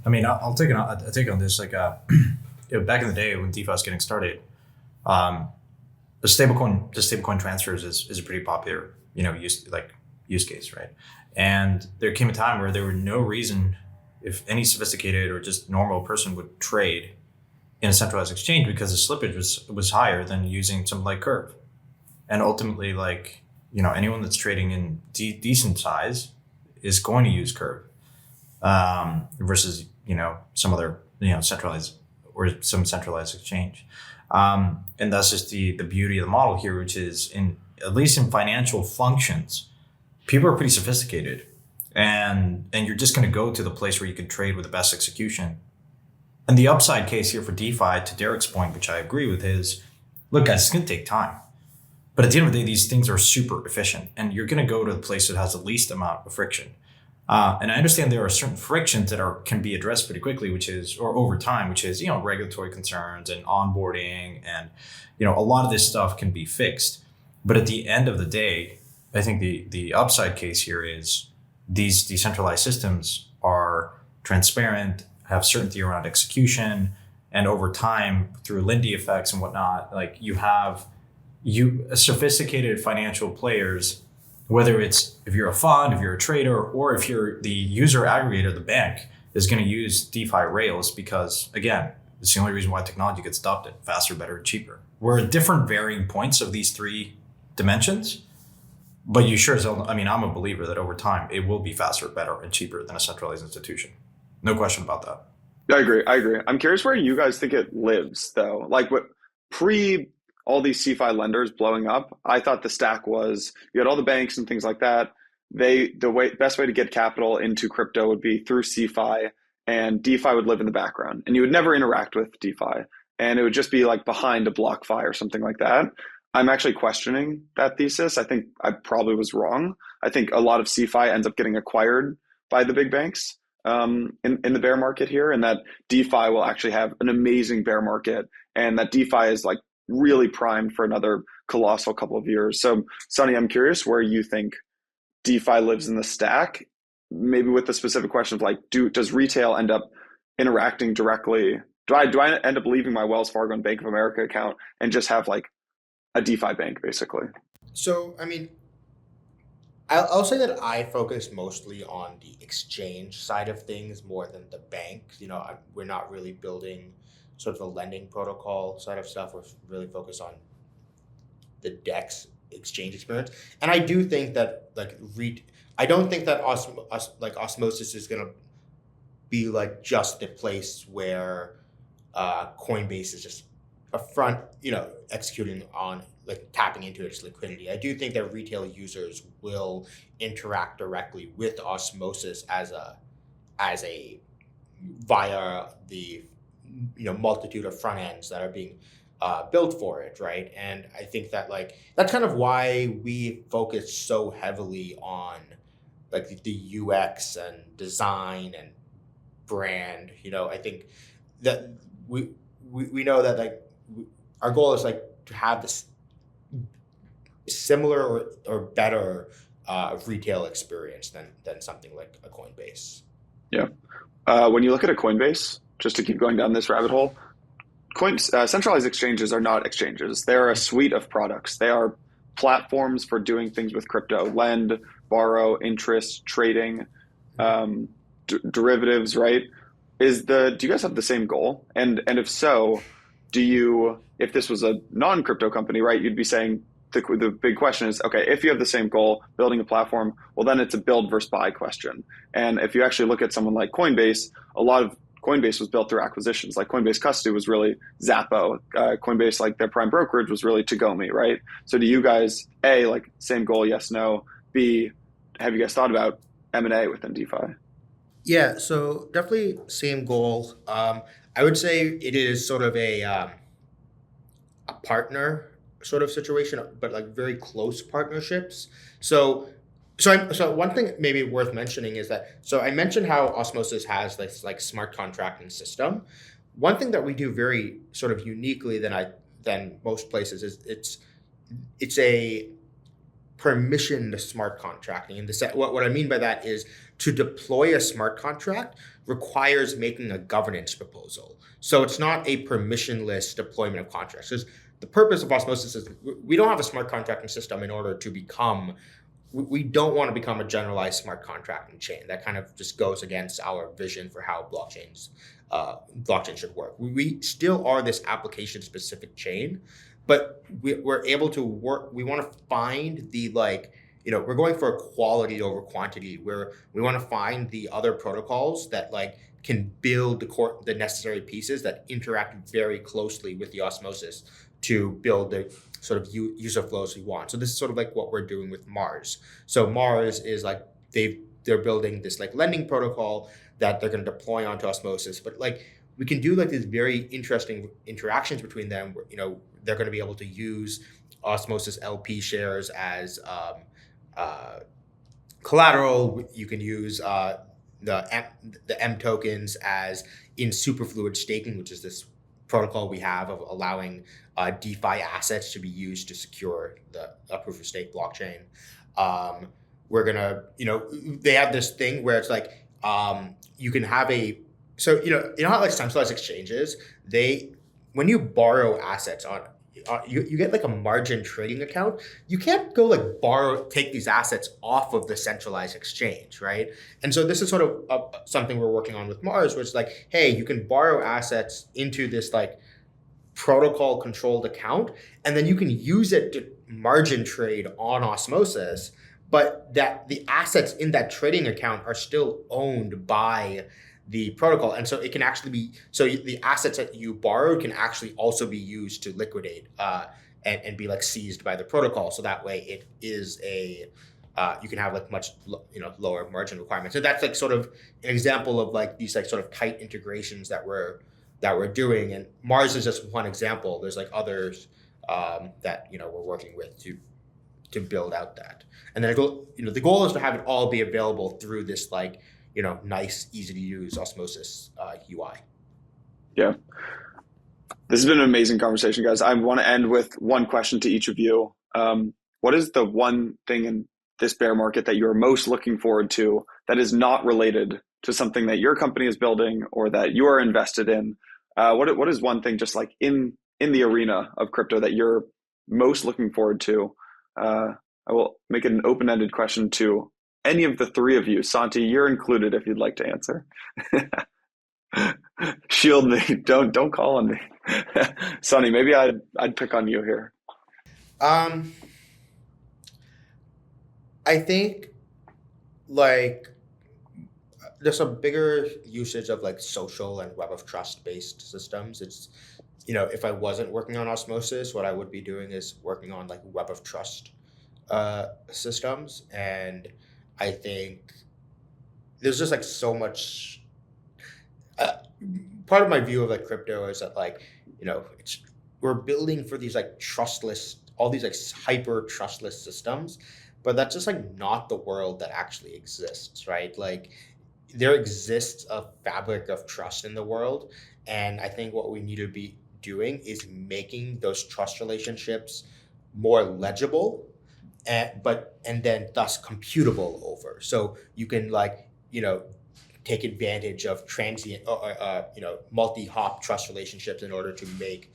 I mean, I'll take on this. Like, back in the day when DeFi was getting started, the stablecoin transfers is a pretty popular use case, right? And there came a time where there were no reason, if any sophisticated or just normal person would trade in a centralized exchange, because the slippage was higher than using something like Curve. And ultimately, like, anyone that's trading in decent size is going to use Curve versus, some other, centralized or some centralized exchange. And that's just the beauty of the model here, which is at least in financial functions, people are pretty sophisticated, and you're just going to go to the place where you can trade with the best execution. And the upside case here for DeFi, to Derek's point, which I agree with, is, look, guys, it's going to take time. But at the end of the day, these things are super efficient, and you're going to go to the place that has the least amount of friction. And I understand there are certain frictions that can be addressed pretty quickly, or over time, which is, regulatory concerns and onboarding, and, a lot of this stuff can be fixed. But at the end of the day, I think the upside case here is these decentralized systems are transparent, have certainty around execution, and over time, through Lindy effects and whatnot, like you have sophisticated financial players, whether it's if you're a fund, if you're a trader, or if you're the user aggregator, the bank is going to use DeFi rails, because again, it's the only reason why technology gets adopted: faster, better, and cheaper. We're at different varying points of these three dimensions, but I'm a believer that over time it will be faster, better, and cheaper than a centralized institution. No question about that. I agree. I'm curious where you guys think it lives, though. Like, what all these CeFi lenders blowing up, I thought the stack was, you had all the banks and things like that. Best way to get capital into crypto would be through CeFi, and DeFi would live in the background, and you would never interact with DeFi, and it would just be like behind a BlockFi or something like that. I'm actually questioning that thesis. I think I probably was wrong. I think a lot of CeFi ends up getting acquired by the big banks. in the bear market here, and that DeFi will actually have an amazing bear market, and that DeFi is like really primed for another colossal couple of years. So, Sunny, I'm curious where you think DeFi lives in the stack, maybe with the specific question of like, does retail end up interacting directly? Do I end up leaving my Wells Fargo and Bank of America account and just have like a DeFi bank, basically? So, I mean, I'll say that I focus mostly on the exchange side of things more than the bank. We're not really building sort of the lending protocol side of stuff. We're really focused on the DEX exchange experience. And I do think that I don't think that Osmosis is going to be like just the place where Coinbase is just a front, executing on like tapping into its liquidity. I do think that retail users will interact directly with Osmosis as a via the multitude of front ends that are being built for it, right? And I think that like that's kind of why we focus so heavily on like the UX and design and brand. I think that we know that like our goal is like to have this similar or better retail experience than something like a Coinbase. Yeah. When you look at a Coinbase, just to keep going down this rabbit hole, centralized exchanges are not exchanges. They're a suite of products. They are platforms for doing things with crypto: lend, borrow, interest, trading, derivatives. Right? Do you guys have the same goal? And if so, if this was a non-crypto company, right, you'd be saying the big question is, okay, if you have the same goal, building a platform, well, then it's a build versus buy question. And if you actually look at someone like Coinbase, a lot of Coinbase was built through acquisitions. Like Coinbase Custody was really Zappo. Coinbase, like their prime brokerage, was really Tagomi, right? So do you guys, A, like same goal, yes, no? B, have you guys thought about M&A within DeFi? Yeah, so definitely same goal. I would say it is sort of a partner sort of situation, but like very close partnerships. So one thing maybe worth mentioning is that, so I mentioned how Osmosis has this like smart contracting system. One thing that we do very sort of uniquely than most places is it's a permissioned smart contracting. And what I mean by that is to deploy a smart contract requires making a governance proposal. So it's not a permissionless deployment of contracts. Because the purpose of Osmosis is we don't have a smart contracting system in order to become, we don't want to become a generalized smart contracting chain. That kind of just goes against our vision for how blockchain should work. We still are this application specific chain, but we're able to work. We want to find the we're going for quality over quantity, where we want to find the other protocols that like can build the necessary pieces that interact very closely with the Osmosis to build the sort of user flows we want. So this is sort of like what we're doing with Mars. So Mars is like they're building this like lending protocol that they're going to deploy onto Osmosis, but like we can do like these very interesting interactions between them. Where, they're going to be able to use Osmosis LP shares as collateral. You can use the M tokens as in superfluid staking, which is this protocol we have of allowing DeFi assets to be used to secure the proof of stake blockchain. We're gonna, they have this thing where it's like you can have how like centralized exchanges, when you borrow assets on you get like a margin trading account. You can't go like take these assets off of the centralized exchange, right? And so this is sort of something we're working on with Mars, which is like, hey, you can borrow assets into this like protocol controlled account, and then you can use it to margin trade on Osmosis, but that the assets in that trading account are still owned by the protocol. And so it can actually be, so the assets that you borrowed can actually also be used to liquidate and be like seized by the protocol. So that way it is you can have like much lower margin requirements. So that's like sort of an example of like these like sort of tight integrations that we're doing. And Mars is just one example. There's like others that we're working with to build out that. And then the goal is to have it all be available through this like nice, easy to use Osmosis UI. Yeah. This has been an amazing conversation, guys. I want to end with one question to each of you. What is the one thing in this bear market that you're most looking forward to that is not related to something that your company is building or that you are invested in? What is one thing just like in the arena of crypto that you're most looking forward to? I will make it an open-ended question to any of the three of you. Santi, you're included if you'd like to answer. Shield me. Don't call on me. Sunny, maybe I'd pick on you here. I think like there's a bigger usage of like social and web of trust based systems. It's if I wasn't working on Osmosis, what I would be doing is working on like web of trust systems. And I think there's just like so much. Part of my view of like crypto is that like we're building for these like all these like hyper trustless systems, but that's just like not the world that actually exists, right? Like there exists a fabric of trust in the world, and I think what we need to be doing is making those trust relationships more legible, and then thus computable over. So you can take advantage of transient or multi-hop trust relationships in order to make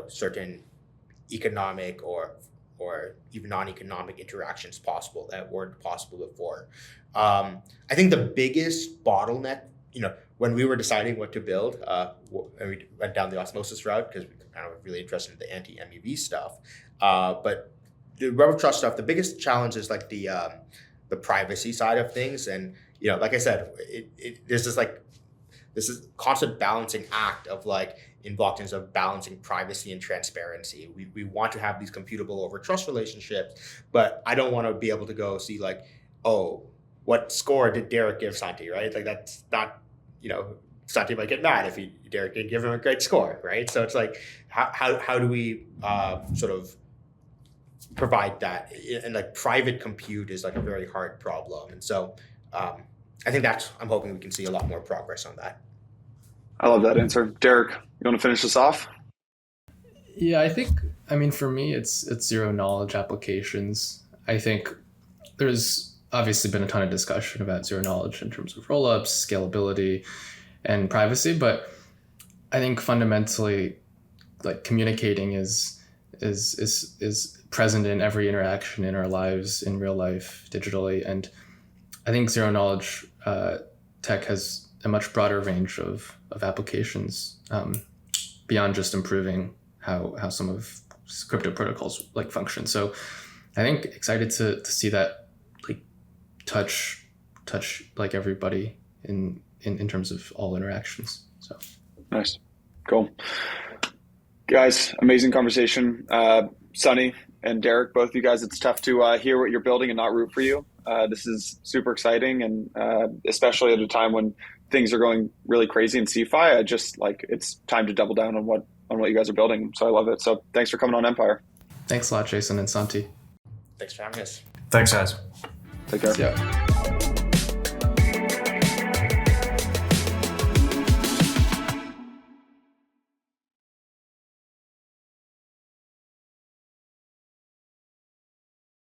certain economic or even non-economic interactions possible that weren't possible before. I think the biggest bottleneck, when we were deciding what to build, and we went down the Osmosis route because we were really interested in the anti-MEV stuff. But the web of trust stuff, the biggest challenge is like the privacy side of things. And like I said, there's this is constant balancing act of like in blockchains of balancing privacy and transparency. We want to have these computable over trust relationships, but I don't want to be able to go see like, oh, what score did Derek give Santi, right? Like that's not, Santi might get mad if Derek didn't give him a great score, right? So it's like, how do we sort of provide that? And like private compute is like a very hard problem. And so I think I'm hoping we can see a lot more progress on that. I love that answer. Derek, you want to finish this off? Yeah, for me, it's zero knowledge applications. I think there's obviously been a ton of discussion about zero knowledge in terms of rollups, scalability, and privacy, but I think fundamentally, like communicating is present in every interaction in our lives, in real life, digitally, and I think zero knowledge tech has a much broader range of applications beyond just improving how some of crypto protocols like function. So I think excited to see that like touch like everybody in terms of all interactions. So nice. Cool. Guys, amazing conversation. Sunny and Derek, both of you guys, it's tough to hear what you're building and not root for you. This is super exciting, and especially at a time when things are going really crazy in CeFi. I just it's time to double down on what you guys are building. So I love it. So thanks for coming on Empire. Thanks a lot, Jason and Santi. Thanks for having us. Thanks, guys. Take care. Yeah.